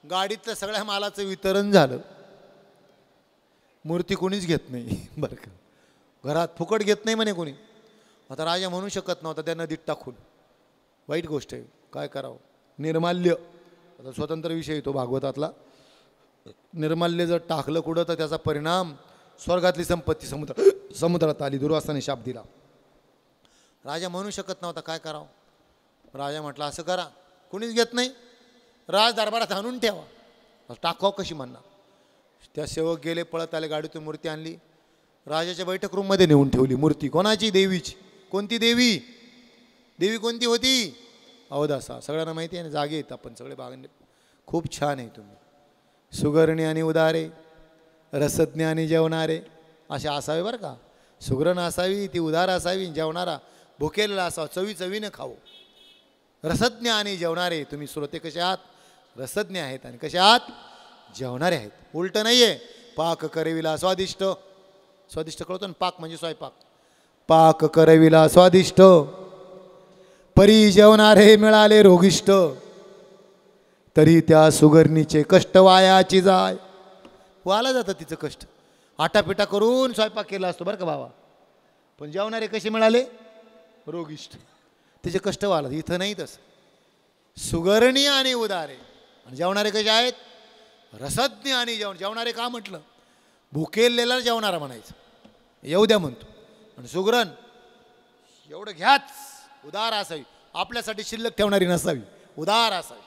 S1: गाडीतल्या सगळ्या मालाचं वितरण झालं, मूर्ती कोणीच घेत नाही. बरं का, घरात फुकट घेत नाही म्हणे कोणी. आता राजा म्हणू शकत नव्हता त्या नदीत टाकून. वाईट गोष्ट आहे, काय करावं. निर्माल्य, आता स्वतंत्र विषय येतो भागवतातला. निर्माल्य जर टाकलं कुठं तर त्याचा परिणाम स्वर्गातली संपत्ती समुद्रात आली. दुर्वासाने शाप दिला. राजा म्हणू शकत नव्हता काय करावं. राजा म्हटलं असं करा, कोणीच घेत नाही, राज दरबारात आणून ठेवा. टाकाव कशी म्हणणार. त्या सेवक गेले, पळत आले, गाडीतून मूर्ती आणली, राजाच्या बैठक रूममध्ये नेऊन ठेवली. मूर्ती कोणाची? देवीची. कोणती देवी? देवी कोणती होती? अवदासा. सगळ्यांना माहिती आहे ना, जागे आहेत आपण सगळे बागांनी. खूप छान आहे तुम्ही. सुगरणी आणि उदारे, रसज्ञ आणि जेवणारे असे असावे बरं का. सुगरण असावी, ती उदार असावी, जेवणारा भुकेलेला असावा, चवी चवीनं खावं. रसज्ञ आणि जेवणारे. तुम्ही श्रोते कसे आहात? रसज्ञ आहेत. आणि कसे आहात? जेवणारे आहेत. उलट नाही आहे. पाक करविला स्वादिष्ट. स्वादिष्ट कळतो ना, पाक म्हणजे स्वयंपाक. पाक करविला स्वादिष्ट, परी जेवणारे मिळाले रोगिष्ट. तरी त्या सुगरणीचे कष्ट वायाची जाय. वाला जातं तिचं कष्ट. आटापिटा करून स्वयंपाक केला असतो बरं का बाबा, पण जेवणारे कसे मिळाले? रोगिष्ट. तिचे कष्ट वाला. इथं नाही तसं. सुगरणी आणि उदारे. आणि जेवणारे कसे आहेत? रसज्ञ आणि जेवणारे. का म्हटलं? भुकेलेला जेवणारा म्हणायचं, येऊ द्या म्हणतो. आणि सुगरण एवढं घ्याच, उदार असावी, आपल्यासाठी शिल्लक ठेवणारी नसावी, उदार असावी,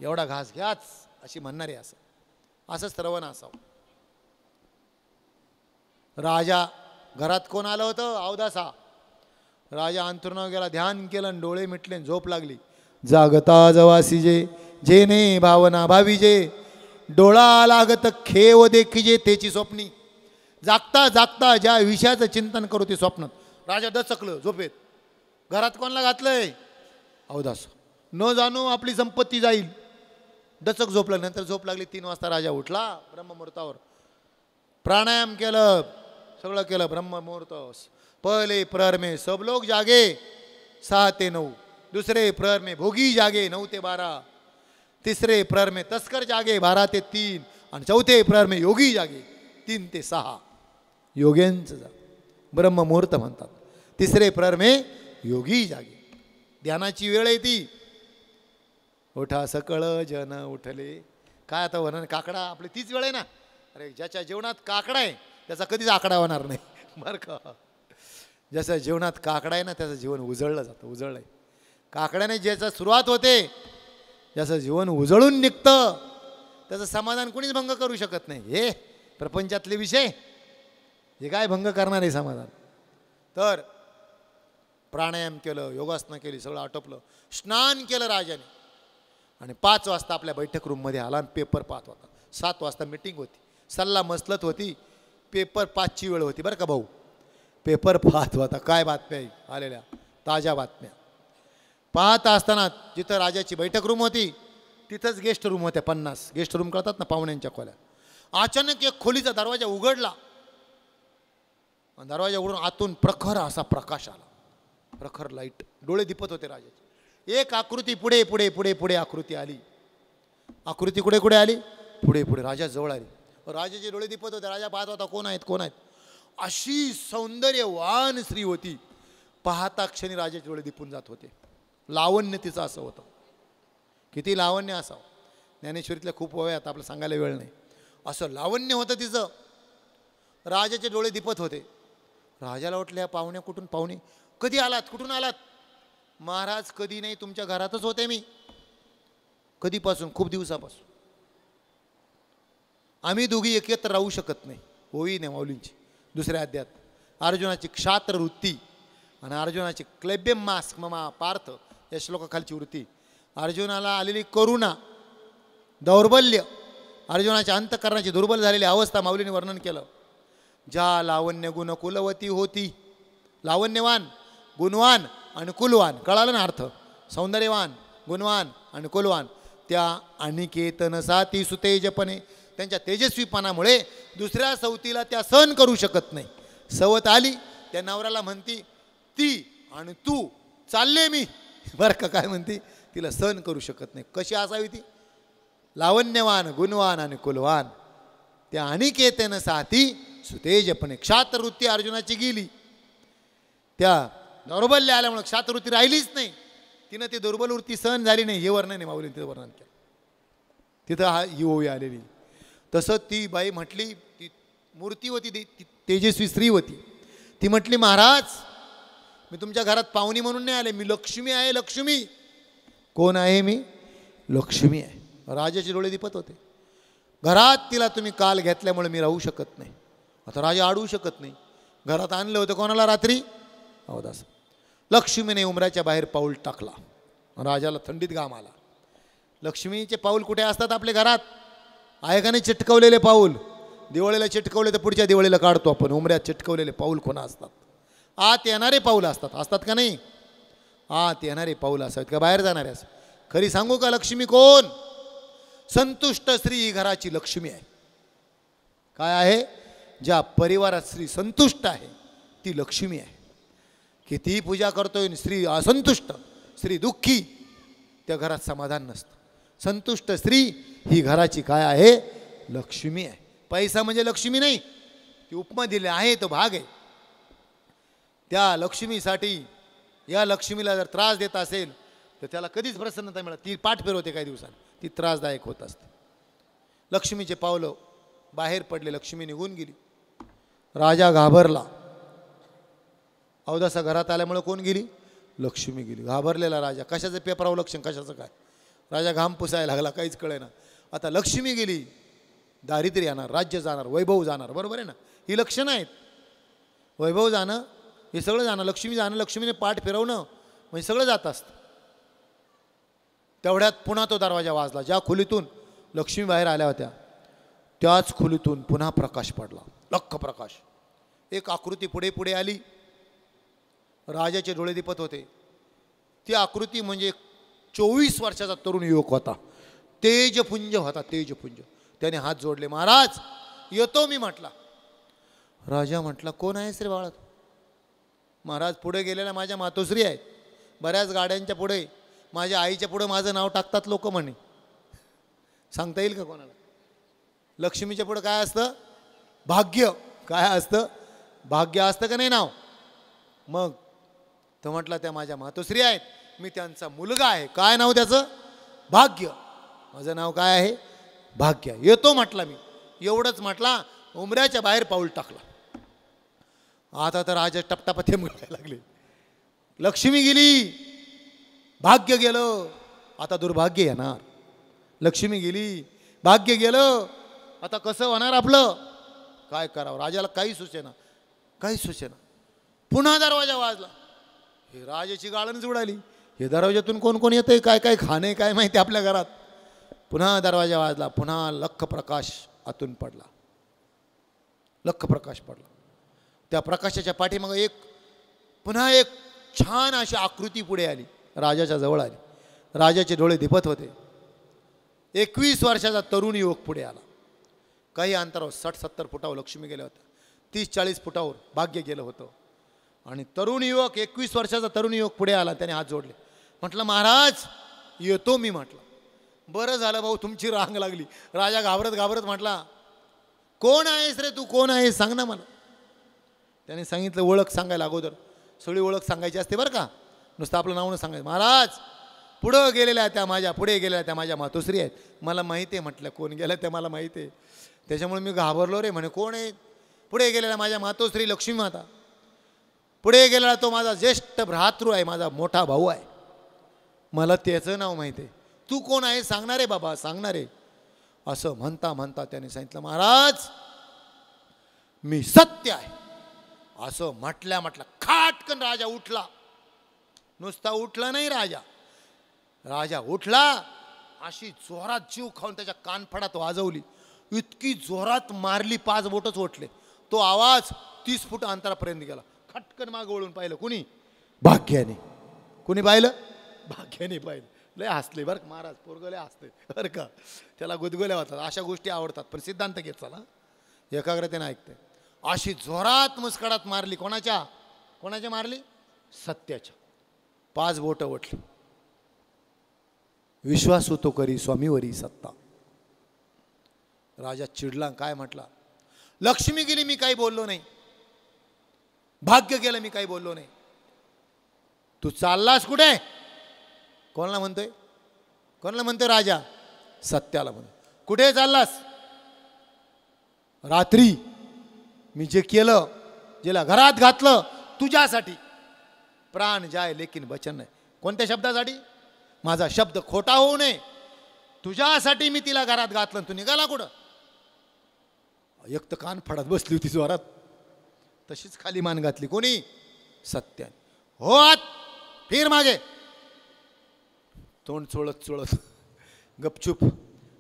S1: एवढा घास घ्याच अशी म्हणणारी असावी. असं श्रवण असावं. राजा घरात कोण आलं होतं? अवदासा. राजा अंथरुणावर गेला, ध्यान केलं, डोळे मिटले, झोप लागली. जागता जवासीजे जेने भावना भावीजे, डोळा लागत खेव देखीजे तेची स्वप्नी. जागता जागता ज्या विषयाचं चिंतन करू ते स्वप्नात. राजा दचकलं झोपेत. घरात कोणाला घातलंय? अवदासा. न जाणू आपली संपत्ती जाईल. दचक झोपलं. नंतर झोप लागली. 3 वाजता राजा उठला ब्रह्ममुहूर्तावर. प्राणायाम केलं, सगळं केलं. ब्रह्ममुहूर्त. पहले प्रहर में सब लोग जागे 6 ते 9. दूसरे प्रहर में भोगी जागे 9 ते 12. तिसरे प्रहर में तस्कर जागे 12 ते 3. आणि चौथे प्रहर में योगी जागे 3 ते 6. योग्यांचं ब्रह्ममुहूर्त म्हणतात. तिसरे प्रहर में योगी जागे. ध्यानाची वेळ आहे ती. उठा सकळ जन उठले. काय आता वर्णन? काकडा आपली तीच वेळ आहे ना. अरे ज्याच्या जेवणात काकडा आहे त्याचा कधीच आकडा होणार नाही बरं का. ज्याच्या जेवणात काकडा आहे ना त्याचं जीवन उजळलं जातं. उजळलं आहे. काकड्याने ज्याचा सुरुवात होते, ज्याचं जीवन उजळून निघतं त्याचं समाधान कोणीच भंग करू शकत नाही. हे प्रपंचातले विषय हे काय भंग करणार आहे समाधान. तर प्राणायाम केलं, योगासनं केली, सगळं आटोपलं, स्नान केलं राजाने आणि 5 वाजता आपल्या बैठक रूममध्ये आला आणि पेपर पाहत होता. 7 वाजता मीटिंग होती, सल्ला मसलत होती, पेपर 5ची वेळ होती बरं का भाऊ. पेपर पाहत होता, काय बातम्या आलेल्या, ताज्या बातम्या पाहत असताना जिथं राजाची बैठक रूम होती तिथंच गेस्ट रूम होत्या 50 गेस्ट रूम कळतात ना, पाहुण्यांच्या खोल्या. अचानक एक खोलीचा दरवाजा उघडला, दरवाजा उघडून आतून प्रखर असा प्रकाश आला, प्रखर लाईट, डोळे दिपत होते राजाचे. एक आकृती पुढे पुढे पुढे पुढे आकृती आली, आकृती कुठे कुठे आली, पुढे पुढे राजा जवळ आली. राजाचे डोळे दिपत होते, राजा पाहत होता कोण आहेत कोण आहेत. अशी सौंदर्यवान स्त्री होती, पाहता क्षणी राजाचे डोळे दिपून जात होते. लावण्य तिचं असं होतं, किती लावण्य असावं. ज्ञानेश्वरीतल्या खूप ओव्या आपलं सांगायला वेळ नाही, असं लावण्य होतं तिचं. राजाचे डोळे दिपत होते. राजाला वाटलं या पाहुण्या कुठून, पाहुणे कधी आलात, कुठून आलात. महाराज कधी नाही, तुमच्या घरातच होते मी. कधीपासून, खूप दिवसापासून. आम्ही दोघी एकत्र राहू शकत नाही. होई नाही माऊलींची दुसऱ्या अध्यात अर्जुनाची क्षात्र वृत्ती आणि अर्जुनाची क्लैब्यम मास्क ममा पार्थ या श्लोकाखालची वृत्ती. अर्जुनाला आलेली करुणा, दौर्बल्य, अर्जुनाच्या अंतःकरणाची दुर्बल झालेली अवस्था माऊलीने वर्णन केलं. ज्या लावण्य गुण कुलवती होती, लावण्यवान, गुणवान आणि कुलवान, कळालं ना अर्थ, सौंदर्यवान, गुणवान आणि कुलवान, त्या अनिकेतन साती सुतेजपणे, त्यांच्या तेजस्वीपणामुळे दुसऱ्या सवतीला त्या सहन करू शकत नाही. सवत आली त्या नवऱ्याला म्हणती ती आणि तू चालले मी, बरं का, काय म्हणती, तिला सहन करू शकत नाही. कशी असावी ती, लावण्यवान, गुणवान आणि कुलवान, त्या अनिकेतन साथी सुतेजपणे. क्षात्रवृत्ती अर्जुनाची गेली, त्या दौर्बल्य आल्यामुळे क्षात्रवृत्ती राहिलीच नाही, तिनं ती दुर्बल वृत्ती सहन झाली नाही. हे वर्णन आहे माऊलीने तिथं वर्णन केलं, तिथं ही ओवी आलेली. तसं ती बाई म्हटली, ती मूर्ती होती, ती तेजस्वी स्त्री होती. ती म्हटली महाराज मी तुमच्या घरात पाहुणी म्हणून नाही आले, मी लक्ष्मी आहे. लक्ष्मी कोण आहे, मी लक्ष्मी आहे. राजाचे डोळे दिपत होते. घरात तिला तुम्ही काल घेतल्यामुळे मी राहू शकत नाही. आता राजा अडवू शकत नाही. घरात आणलं होतं कोणाला रात्री, अवदास. लक्ष्मीने उमराच्या बाहेर पाऊल टाकला, राजाला थंडीत घाम आला. लक्ष्मीचे पाऊल कुठे असतात आपल्या घरात, आहे का नाही चिटकवलेले पाऊल. दिवाळीला चिटकवले तर पुढच्या दिवाळीला काढतो आपण. उमऱ्यात चिटकवलेले पाऊल कोणा असतात, आत येणारे पाऊल असतात, असतात का नाही, आत येणारे पाऊल असतात का बाहेर जाणारे असतात. खरी सांगू का, लक्ष्मी कोण, संतुष्ट स्त्री ही घराची लक्ष्मी आहे. काय आहे, ज्या परिवारात स्त्री संतुष्ट आहे ती लक्ष्मी आहे. कितीही पूजा करतोय स्त्री असंतुष्ट, स्त्री दुःखी, त्या घरात समाधान नसतं. संतुष्ट स्त्री ही घराची काय आहे, लक्ष्मी आहे. पैसा म्हणजे लक्ष्मी नाही, ती उपमा दिली आहे, तो भाग आहे. त्या लक्ष्मीसाठी, या लक्ष्मीला जर त्रास देत असेल तर त्याला कधीच प्रसन्नता मिळत. ती पाठ फिरवते काही दिवसांनी, ती त्रासदायक होत असते. लक्ष्मीचे पावलं बाहेर पडले, लक्ष्मी निघून गेली. राजा घाबरला. अवदासा घरात आल्यामुळे कोण गेली, लक्ष्मी गेली. घाबरलेला राजा, कशाचं पेपरावं लक्षण, कशाचं काय. राजा घाम पुसायला लागला, काहीच कळेना. आता लक्ष्मी गेली, दारिद्र्य येणार, राज्य जाणार, वैभव जाणार, बरोबर आहे ना. ही लक्षणं आहेत. वैभव जाणं, हे सगळं जाणं, लक्ष्मी जाणं, लक्ष्मीने पाठ फिरवणं म्हणजे सगळं जात असतं. तेवढ्यात पुन्हा तो दरवाजा वाजला. ज्या खोलीतून लक्ष्मी बाहेर आल्या होत्या त्याच खोलीतून पुन्हा प्रकाश पडला, लख्ख प्रकाश. एक आकृती पुढे पुढे आली, राजाचे डोळे दिपत होते. ती आकृती म्हणजे 24 वर्षाचा तरुण युवक होता, तेजपुंज होता, तेजपुंज. त्याने हात जोडले, महाराज येतो मी म्हटला. राजा म्हटला कोण आहेस रे बाळा. महाराज पुढे गेलेल्या माझ्या मातोश्री आहेत. बऱ्याच गाड्यांच्या पुढे, माझ्या आईच्या पुढे माझं नाव टाकतात लोक म्हणे. सांगता येईल का कोणाला. लक्ष्मीच्या पुढे काय असतं, भाग्य. काय असतं, भाग्य असतं का नाही नाव. मग तो म्हटला त्या माझ्या मातोश्री आहेत, मी त्यांचा मुलगा आहे. काय नाव त्याचं, भाग्य. माझं नाव काय आहे, भाग्य. येतो म्हटला मी. एवढंच म्हटला, उमऱ्याच्या बाहेर पाऊल टाकला. आता तर राजा टपटाप थेंब घालायला लागले. लक्ष्मी गेली, भाग्य गेलं, आता दुर्भाग्य येणार. लक्ष्मी गेली, भाग्य गेलं, आता कसं होणार आपलं? काय करावं? राजाला काही सुचेना, काही सुचेना. पुन्हा दरवाजा वाजला. हे राजाची गाळणच उडाली. हे दरवाजातून कोण कोण येतंय, काय काय खाणे काय माहिती आपल्या घरात. पुन्हा दरवाजा वाजला. पुन्हा लख्ख प्रकाश आतून पडला. लख्ख प्रकाश पडला. त्या प्रकाशाच्या पाठीमागे पुन्हा एक छान अशी आकृती पुढे आली. राजाच्या जवळ आली. राजाचे डोळे दिपत होते. 21 वर्षाचा तरुण युवक पुढे आला. काही अंतरावर 60-70 फुटावर लक्ष्मी गेल्या होत्या. 30-40 फुटावर भाग्य गेलं होतं. आणि तरुण युवक, 21 वर्षाचा तरुण युवक पुढे आला. त्याने हात जोडले. म्हटलं, महाराज येतो मी. म्हटलं, बरं झालं भाऊ तुमची रांग लागली. राजा घाबरत घाबरत म्हटला, कोण आहेस रे तू, कोण आहेस सांग ना मला. त्याने सांगितलं, ओळख सांगायला अगोदर सगळी ओळख सांगायची असते बरं का, नुसतं आपलं नाव न सांगायचं. महाराज पुढं गेलेल्या त्या माझ्या, पुढे गेलेल्या त्या माझ्या मातोश्री आहेत. मला माहिती आहे. म्हटलं, कोण गेलं ते मला माहिती आहे. त्याच्यामुळे मी घाबरलो रे. म्हणे, कोण आहे? पुढे गेलेल्या माझ्या मातोश्री लक्ष्मी माता. पुढे गेलेला तो माझा ज्येष्ठ भ्रातृ आहे, माझा मोठा भाऊ आहे. मला त्याचं नाव माहिती आहे. तू कोण आहे सांगणार आहे बाबा, सांगणार आहे. असं म्हणता म्हणता त्याने सांगितलं, महाराज मी सत्य आहे. असं म्हटल्या खाटकन राजा उठला. नुसता उठला नाही, राजा उठला. अशी जोरात जीव खाऊन त्याच्या कानफडात वाजवली. इतकी जोरात मारली, 5 बोटच ओटले. तो आवाज 30 फूट अंतरापर्यंत गेला. खटकन मागे वळून पाहिलं. कुणी? भाग्याने. कुणी पाहिलं? भाग्याने पाहिलं. लय हसले बरं का महाराज. पोरगं लय हसते बरं का. त्याला गुदगुल्या होतात. अशा गोष्टी आवडतात. पण सिद्धांत घेत चला, एकाग्रतेने ऐकते. अशी जोरात मुस्कडात मारली. कोणाच्या मारली? सत्याच्या. 5 बोट ओटली. विश्वास होतो करी स्वामीवरी सत्ता. राजा चिडला. काय म्हटला? लक्ष्मी गेली मी काही बोललो नाही, भाग्य गेलं मी काही बोललो नाही. तू चाललास कुठे? कोणाला म्हणतोय? कोणाला म्हणतोय राजा? सत्याला म्हणतो. कुठे चाललास? रात्री मी जे केलं, ज्याला घरात घातलं तुझ्यासाठी. प्राण जाय लेकिन वचन नाही. कोणत्या शब्दासाठी? माझा शब्द खोटा होऊ नये. तुझ्यासाठी मी तिला घरात घातलं. तू निघाला कुठं? एक तर कान फडत बसली होती जोरात, तशीच खाली मान घातली. कोणी? सत्याने. हो आत फिर मागे. तोंड चोळत गपचूप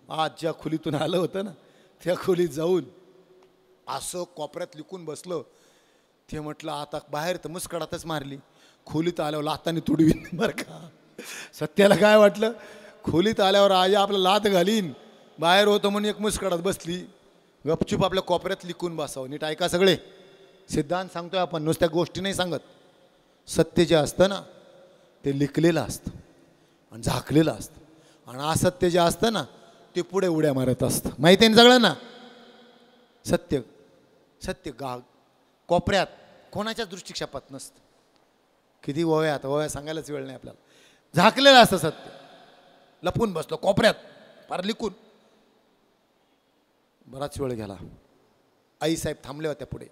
S1: आज ज्या खोलीतून आलं होतं ना, त्या खोलीत जाऊन असं कोपऱ्यात लिकून बसलं. ते म्हटलं, आता बाहेर तर मुस्कडातच मारली, खोलीत आल्यावर लाताने तुडवीन बरं का. सत्याला काय वाटलं, खोलीत आल्यावर राजा आपला लात घालीन, बाहेर होतं म्हणून एक मुस्कडात बसली. गपचूप आपल्या कोपऱ्यात लिकून बसावं. नीट ऐका सगळे, सिद्धांत सांगतोय आपण, नुसत्या गोष्टी नाही सांगत. सत्य जे असतं ना ते लिखलेलं असतं आणि झाकलेलं असतं. आणि असत्य जे असतं ना ते पुढे उड्या मारत असतं. माहिती आहे ना सगळ्यांना? सत्य कोपऱ्यात कोणाच्याच दृष्टिक्षेपात नसतं. किती ओव्या सांगायलाच वेळ नाही आपल्याला. झाकलेलं असतं सत्य. लपून बसलो कोपऱ्यात, फार लिकून. बराच वेळ गेला. आईसाहेब थांबले होत्या पुढे.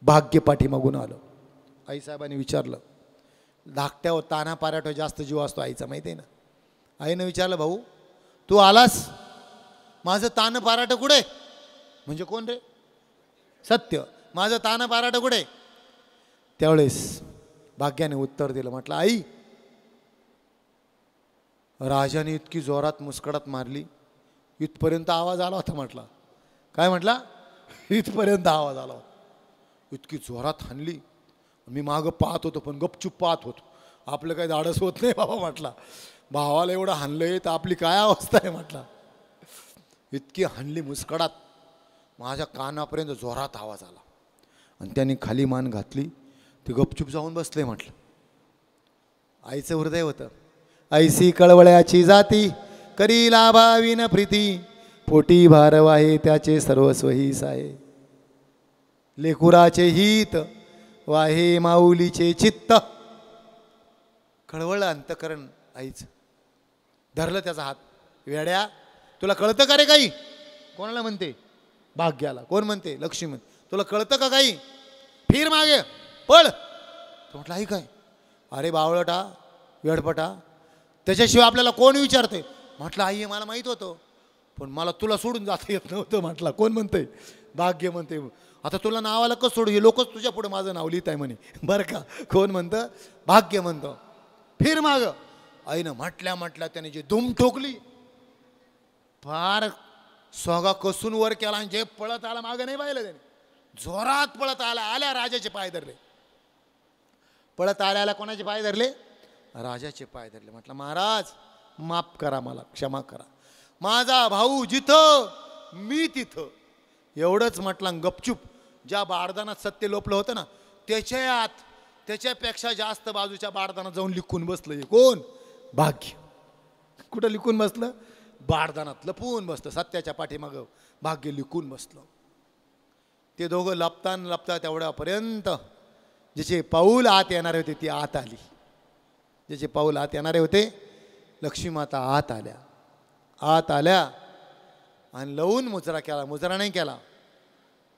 S1: भाग्य पाठीमागून आलं. आईसाहेबांनी विचारलं, धाकट्यावर ताना पाराठ्यावर जास्त जीव असतो आईचा, माहिती आहे ना. आईनं विचारलं, भाऊ तू आलास, माझं तान पाराठं कुठे? म्हणजे कोण रे? सत्य. माझं तान पाराठं कुठे? त्यावेळेस भाग्याने उत्तर दिलं. म्हटलं, आई राजाने इतकी जोरात मुस्कडात मारली, इथपर्यंत आवाज आला होता. म्हटला, काय म्हटला? इथपर्यंत आवाज आला होता. इतकी जोरात हाणली. मी मागं पाहत होतो, पण गपचूप पाहत होतो. आपलं काही धाडस होत नाही बाबा. म्हटला, भावाला एवढं हाणलंय तर आपली काय अवस्था आहे. म्हटला, इतकी हाणली मुस्कडात, माझ्या कानापर्यंत जोरात आवाज आला. आणि त्यांनी खाली मान घातली. ते गपचूप जाऊन बसले. म्हटलं, आईचं हृदय होतं. ऐसी कळवळ्याची जाती करी लाभाविन प्रीती, पोटी भारवाहे त्याचे सर्वस्वही साये. लेकुराचे हित वाहे माऊलीचे चित्त. कळवळलं अंतकरण आईचं. धरलं त्याचा हात. वेड्या, तुला कळतं का रे काही? कोणाला म्हणते? भाग्याला. कोण म्हणते? लक्ष्मी म्हणते. तुला कळतं का काही? फिर मागे, पळ. तो म्हटलं, आई काय? अरे बावळटा, वेडपटा, त्याच्याशिवाय आपल्याला कोण विचारते? म्हटलं, आई मला माहीत होतं, पण मला तुला सोडून जाता येत नव्हतं म्हटला. कोण म्हणतंय? भाग्य म्हणते. आता तुला नावाला कसं सोडू? हे लोकच तुझ्या पुढे माझं नाव लिहित आहे म्हणे, बरं का. कोण म्हणतं? भाग्य म्हणतं. फिर माग. आईनं म्हटल्या त्याने जे दुम ठोकली, फार सोगा कसून वर केला आणि जे पळत आला मागं नाही पाहिलं त्याने. जोरात पळत आल्या राजाचे पाय धरले. पळत आल्याला कोणाचे पाय धरले? राजाचे पाय धरले. म्हटलं महाराज माफ करा, मला क्षमा करा, माझा भाऊ जिथं मी तिथं. एवढंच म्हटलं. गपचूप ज्या बारदानात सत्य लोपलं होतं ना, त्याच्यापेक्षा जास्त बाजूच्या बारदानात जाऊन लिखून बसलं. कोण? भाग्य. कुठं लिखून बसलं? बारदानात लपून बसलं. सत्याच्या पाठीमागं भाग्य लिखून बसलं. ते दोघं लपता तेवढ्यापर्यंत ज्याचे पाऊल आत येणारे होते ती आत आली. ज्याचे पाऊल आत येणारे होते लक्ष्मीमाता आत आल्या आणि लवून मुजरा केला. मुजरा नाही केला,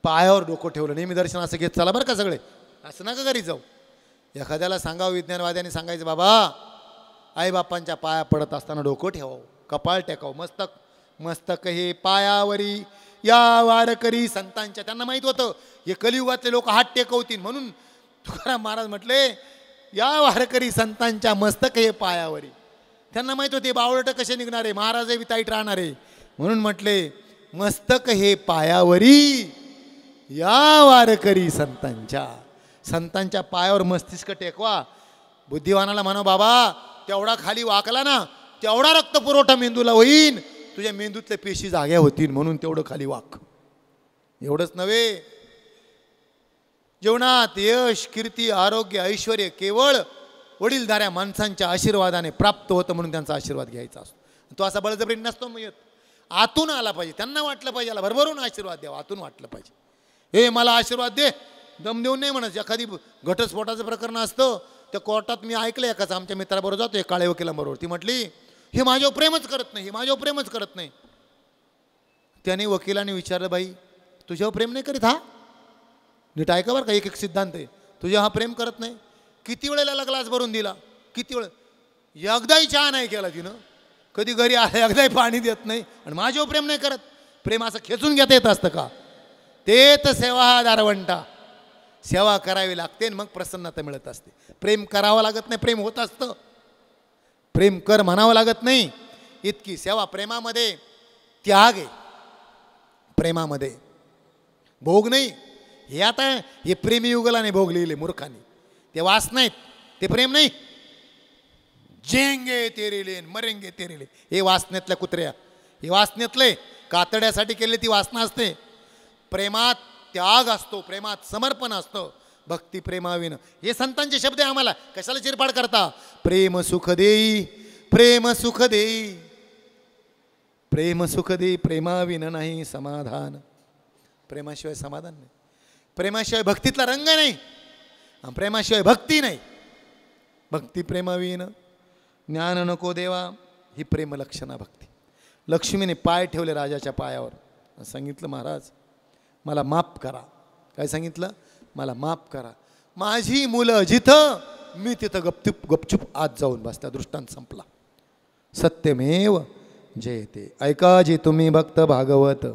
S1: पायावर डोकं ठेवलं. नेहमी दर्शन असं घेत चला बरं का सगळे, असं नका घरी जाऊ. एखाद्याला सांगावं, विज्ञानवाद्याने सांगायचं, बाबा आईबापांच्या पाया पडत असताना डोकं ठेवावं, कपाळ टेकावं. मस्तक हे पायावरी या वारकरी संतांच्या. त्यांना माहीत होतं हे कलियुगातले लोक हात टेकवतील, म्हणून तुकाराम महाराज म्हटले या वारकरी संतांच्या मस्तक हे पायावरी. त्यांना माहीत होते बावळट कसे निघणारे, महाराजही विताईट राहणारे, म्हणून म्हटले मस्तक हे पायावरी या वारकरी संतांच्या पायावर मस्तिष्क टेकवा. बुद्धिवानाला म्हणा, बाबा तेवढा खाली वाकला ना तेवढा रक्तपुरवठा मेंदूला होईल, तुझ्या मेंदूतल्या पेशी जाग्या होतील, म्हणून तेवढं खाली वाक. एवढंच नव्हे, जीवनात यश, कीर्ती, आरोग्य, ऐश्वर केवळ वडीलधाऱ्या माणसांच्या आशीर्वादाने प्राप्त होतं, म्हणून त्यांचा आशीर्वाद घ्यायचा असतो. तो असा बळजबरी नसतो, मग आतून आला पाहिजे. त्यांना वाटलं पाहिजे याला भरभरून आशीर्वाद द्यावा, आतून वाटलं पाहिजे. हे मला आशीर्वाद दे, दम देऊन नाही म्हणत. एखादी घटस्फोटाचं प्रकरण असतं त्या कोर्टात मी ऐकलं, एकाच आमच्या मित्राबरोबर जातो, एक काळे वकिलांबरोबर. ती म्हटली हे माझ्यावर प्रेमच करत नाही, हे माझ्यावर प्रेमच करत नाही. त्याने वकिलाने विचारलं, बाई तुझ्यावर प्रेम नाही करीत? हा नीट ऐका बरं का, एक सिद्धांत आहे. तुझ्या हा प्रेम करत नाही. किती वेळेला ग्लास भरून दिला, किती वेळ, एकदाही चहा नाही केला तिनं, कधी घरी आलं एकदाही पाणी देत नाही, आणि माझ्यावर प्रेम नाही करत. प्रेम असं खेचून घेता येत असतं का? ते तर सेवा हा दारवंटा. सेवा करावी लागते मग प्रसन्नता मिळत असते. प्रेम करावं लागत नाही, प्रेम होत असतं. प्रेम कर म्हणावं लागत नाही. इतकी सेवा. प्रेमामध्ये त्याग आहे, प्रेमामध्ये भोग नाही. हे आता हे प्रेमी युगलाने भोग लिहिले मूर्खाने, ते वास नाहीत, ते प्रेम नाही. जेंगे तेरे लेन मरेंगे तेरे ले, हे वासनेतल्या कुत्र्या, हे वासनेतले कातड्यासाठी केले ती वासना असते. प्रेमात त्याग असतो, प्रेमात समर्पण असतं. भक्ती प्रेमाविन, हे संतांचे शब्द आहे. आम्हाला कशाला चिरपाड करता? प्रेम सुख देई, प्रेम सुख देई, प्रेम सुख देई, प्रेमाविन नाही समाधान. प्रेमाशिवाय समाधान नाही, प्रेमाशिवाय भक्तीतला रंग नाही, प्रेमाशिवाय भक्ती नाही. भक्ती प्रेमाविन ज्ञान नको देवा, ही प्रेम लक्षणा भक्ती. लक्ष्मीने पाय ठेवले राजाच्या पायावर. सांगितलं महाराज मला माफ करा. काय सांगितलं? मला माफ करा. माझी मुलं जिथं मी तिथं गपचूप आत जाऊन बसता. दृष्टांत संपला. सत्यमेव जयते. ऐका जे तुम्ही भक्त भागवत.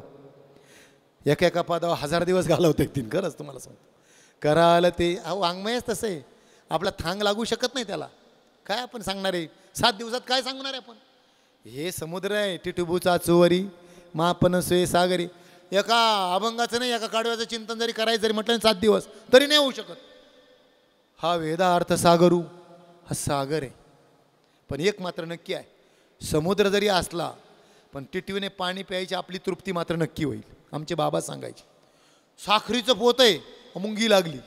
S1: एका पदावर 1000 दिवस घालवता येतील. खरंच तुम्हाला सांगतो, कराल ते. अहो वाङ्मयच तसं आहे, आपला थांग लागू शकत नाही त्याला. काय आपण सांगणार आहे 7 दिवसात? काय सांगणार आहे आपण? हे समुद्र आहे, टिटुबूचा चुवरी मापन स्वे सागरी. एका अभंगाचं नाही, एका काढव्याचं चिंतन जरी करायचं जरी म्हटलं 7 दिवस तरी नाही होऊ शकत. हा वेदार्थ सागरू, हा सागर आहे. पण एक मात्र नक्की आहे, समुद्र जरी असला पण टिटवीने पाणी प्यायची आपली तृप्ती मात्र नक्की होईल. आमचे बाबा सांगायचे, साखरीचं पोत आहे, मुंगी लागली,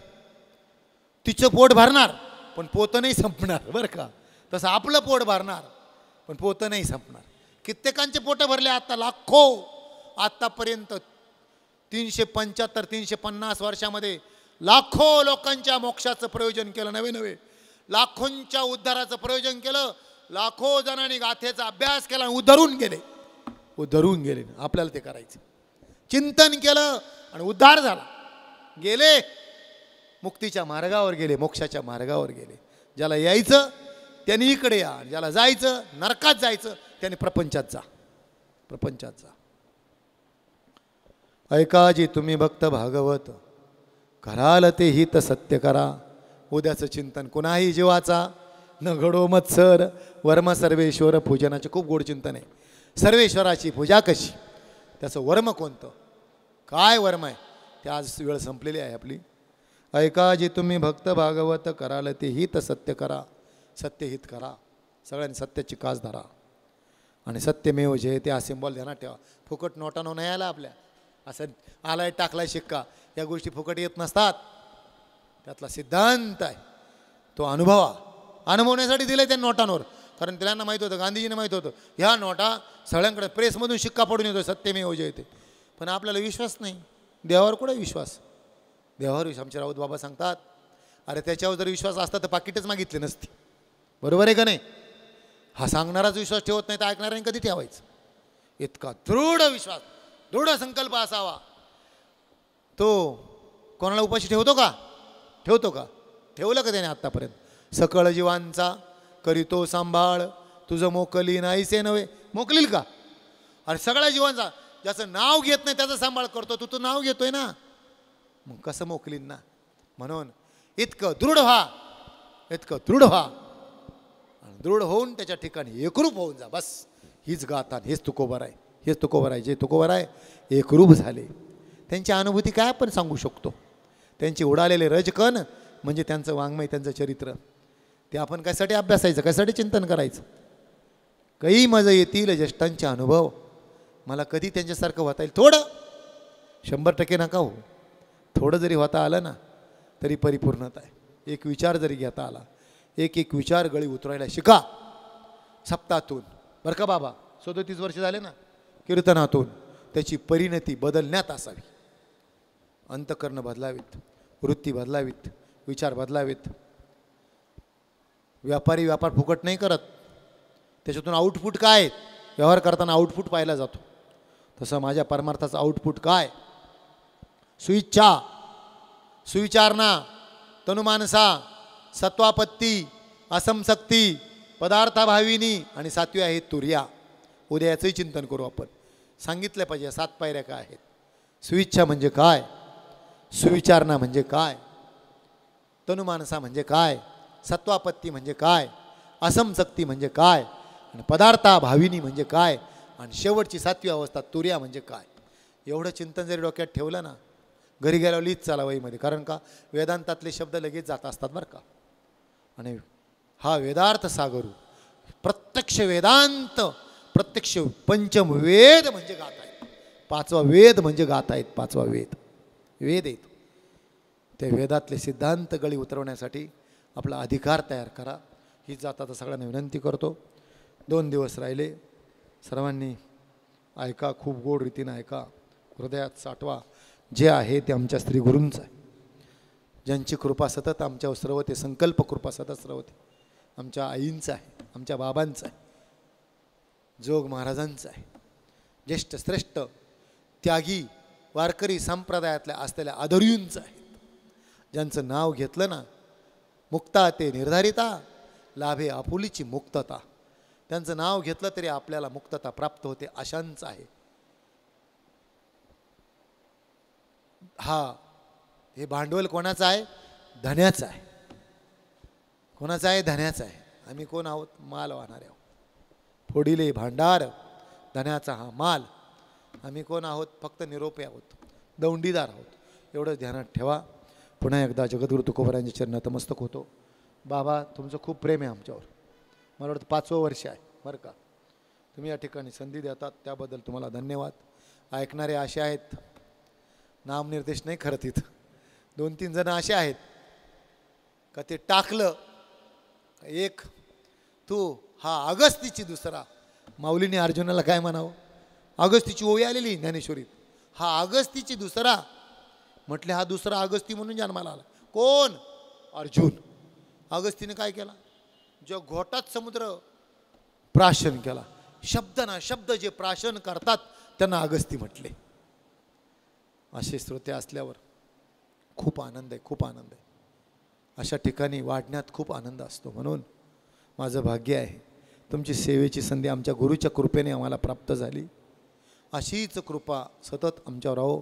S1: तिचं पोट भरणार पण पोतं नाही संपणार. बरं का, तसं आपलं पोट भरणार पण पोतं नाही संपणार. कित्येकांचे पोटं भरले आता, लाखो. आत्तापर्यंत 375-350 वर्षामध्ये लाखो लोकांच्या मोक्षाचं प्रयोजन केलं. नवे लाखोंच्या उद्धाराचं प्रयोजन केलं. लाखो जणांनी गाथेचा अभ्यास केला, उद्धरून गेले. आपल्याला ते करायचं. चिंतन केलं आणि उद्धार झाला. गेले मुक्तीच्या मार्गावर, गेले मोक्षाच्या मार्गावर गेले. ज्याला यायचं त्यांनी इकडे या, ज्याला जायचं नरकात जायचं त्याने प्रपंचात जा. ऐका जी तुम्ही भक्त भागवत, कराल ते हित सत्य करा. उद्याचं चिंतन कुणाही जीवाचा, न घडो मत्सर वर्म सर्वेश्वर पूजनाचे. खूप गोड चिंतन आहे. सर्वेश्वराची पूजा कशी, त्याचं वर्म कोणतं, काय वर्म आहे, ते आज वेळ संपलेली आहे आपली. ऐका जे तुम्ही भक्त भागवत, कराल ते हित सत्य करा. सत्यहित करा, सगळ्यांनी सत्याची कास धरा. आणि सत्यमेव जयते हा सिंबॉल ध्यानात ठेवा. फुकट नोटानो नाही आला आपल्या, असं आलाय टाकलाय शिक्का, या गोष्टी फुकट येत नसतात. त्यातला सिद्धांत आहे तो अनुभवण्यासाठी दिले त्या नोटांवर. कारण त्यांना माहीत होतं, गांधीजींना माहीत होतं, ह्या नोटा सगळ्यांकडे प्रेसमधून शिक्का पडून येतो सत्यमेव जयते. पण आपल्याला विश्वास नाही. देवावर कुठे विश्वास, देवावर विश्वास. आमचे राऊत बाबा सांगतात, अरे त्याच्यावर जर विश्वास असता तर पाकिटच मागितले नसते. बरोबर आहे का नाही? हा सांगणाराच विश्वास ठेवत नाही तर ऐकणाऱ्यांनी कधी ठेवायचं? इतका दृढ विश्वास, दृढ संकल्प असावा. तो कोणाला उपाशी ठेवतो का? ठेवतो का? ठेवलं का त्याने आत्तापर्यंत? सकळ जीवांचा करीतो सांभाळ, तुझं मोकली नाहीसे नव्हे. मोकलील का? अरे सगळ्या जीवांचा, ज्याचं नाव घेत नाही त्याचा सांभाळ करतो, तू नाव घेतोय ना, मग कसं मोकलीन ना? म्हणून इतकं दृढ व्हा, इतकं दृढ व्हा, आणि दृढ होऊन त्याच्या ठिकाणी एकरूप होऊन जा. बस हीच गाथा, हेच तुकोबर आहे, हेच तुकोबर आहे. जे तुकोबर आहे एकरूप झाले. त्यांची अनुभूती काय आपण सांगू शकतो? त्यांचे उडालेले रजकण म्हणजे त्यांचं वाङ्मय, त्यांचं चरित्र. ते आपण कशासाठी अभ्यासायचं, कशासाठी चिंतन करायचं? काही मजा येतील ज्येष्ठांचे अनुभव. मला कधी त्यांच्यासारखं होता येईल, थोडं 100% नका हो, थोडं जरी होता आलं ना तरी परिपूर्णता आहे. एक विचार जरी घेता आला, एक विचार गळी उतरायला शिका सप्ताहातून. बरं का बाबा, 37 वर्ष झाले ना कीर्तनातून. त्याची परिणती बदलण्यात असावी. अंतकरण बदलावीत, वृत्ती बदलावीत, विचार बदलावीत. व्यापारी व्यापार फुकट नाही करत, त्याच्यातून आउटपुट काय? व्यवहार करताना आउटपुट पाहिला जातो. तसं माझ्या परमार्थाचं आउटपुट काय? सुइच्छा, सुविचारणा, तनुमानसा, सत्वापत्ती, असंशक्ती, पदार्थाभाविनी आणि 7वी आहे तुर्या. उद्याचंही चिंतन करू आपण. सांगितलं पाहिजे 7 पायऱ्या काय आहेत. सुइच्छा म्हणजे काय? सुविचारणा म्हणजे काय? तनुमानसा म्हणजे काय? सत्वापत्ती म्हणजे काय? असंशक्ती म्हणजे काय? आणि पदार्थाभाविनी म्हणजे काय? आणि शेवटची 7वी अवस्था तुर्या म्हणजे काय? एवढं चिंतन जरी डोक्यात ठेवलं ना, घरी गेल्यावर लिहित चाला वहीमध्ये. कारण का वेदांतातले शब्द लगेच जात असतात बरं का. आणि हा वेदार्थ सागरू, प्रत्यक्ष वेदांत, प्रत्यक्ष पंचम वेद म्हणजे गात आहेत. 5वा वेद म्हणजे गात आहेत. 5वा वेद आहेत. ते वेदातले सिद्धांत गळी उतरवण्यासाठी आपला अधिकार तयार करा. ही जात आता सगळ्यांना विनंती करतो. 2 दिवस राहिले, सर्वांनी ऐका, खूप गोड रीतीनं ऐका, हृदयात साठवा. जे आहे ते आमच्या स्त्री गुरूंचं आहे, ज्यांची कृपा सतत आमच्यावर सर्वते, संकल्प कृपा सतत सर्वते. आमच्या आईंचं आहे, आमच्या बाबांचं आहे, जोग महाराजांचं आहे. ज्येष्ठ श्रेष्ठ त्यागी वारकरी संप्रदायातल्या असलेल्या आदर्यूंचं आहे, ज्यांचं नाव घेतलं ना मुक्ता ते निर्धारिता, लाभे आपुलीची मुक्तता. त्यांचं नाव घेतलं तरी आपल्याला मुक्तता प्राप्त होते, अशांचं आहे. हे भांडवल कोणाचं आहे? धन्याचं आहे. कोणाचं आहे? धन्याचं आहे. आम्ही कोण आहोत? माल वाहणारे आहोत. फोडिले भांडार धन्याचा हा माल. आम्ही कोण आहोत? फक्त निरोपे आहोत, दौंडीदार आहोत. एवढं ध्यानात ठेवा. पुन्हा एकदा जगद्गुरु तुकोबारायांच्या चरणात नतमस्तक होतो. बाबा, तुमचं खूप प्रेम आहे आमच्यावर. मला वाटतं 5वं वर्ष आहे बरं का. तुम्ही या ठिकाणी संधी देतात त्याबद्दल तुम्हाला धन्यवाद. ऐकणारे असे आहेत, नामनिर्देश नाही खरं, तिथं 2-3 जण असे आहेत का ते टाकलं. एक तू हा अगस्तीची, दुसरा माऊलीने अर्जुनाला काय म्हणावं? अगस्तीची ओवी आलेली ज्ञानेश्वरीत. हा अगस्तीची दुसरा म्हटले, हा दुसरा अगस्ती म्हणून जन्माला आला. कोण? अर्जुन. अगस्तीने काय केला? जो घोटात समुद्र प्राशन केला. शब्द ना शब्द जे प्राशन करतात त्यांना अगस्ती म्हटले. असे श्रोते असल्यावर खूप आनंद आहे, खूप आनंद आहे. अशा ठिकाणी वाढण्यात खूप आनंद असतो. म्हणून माझं भाग्य आहे, तुमची सेवेची संधी आमच्या गुरुच्या कृपेने आम्हाला प्राप्त झाली. अशीच कृपा सतत आमच्यावर राहो.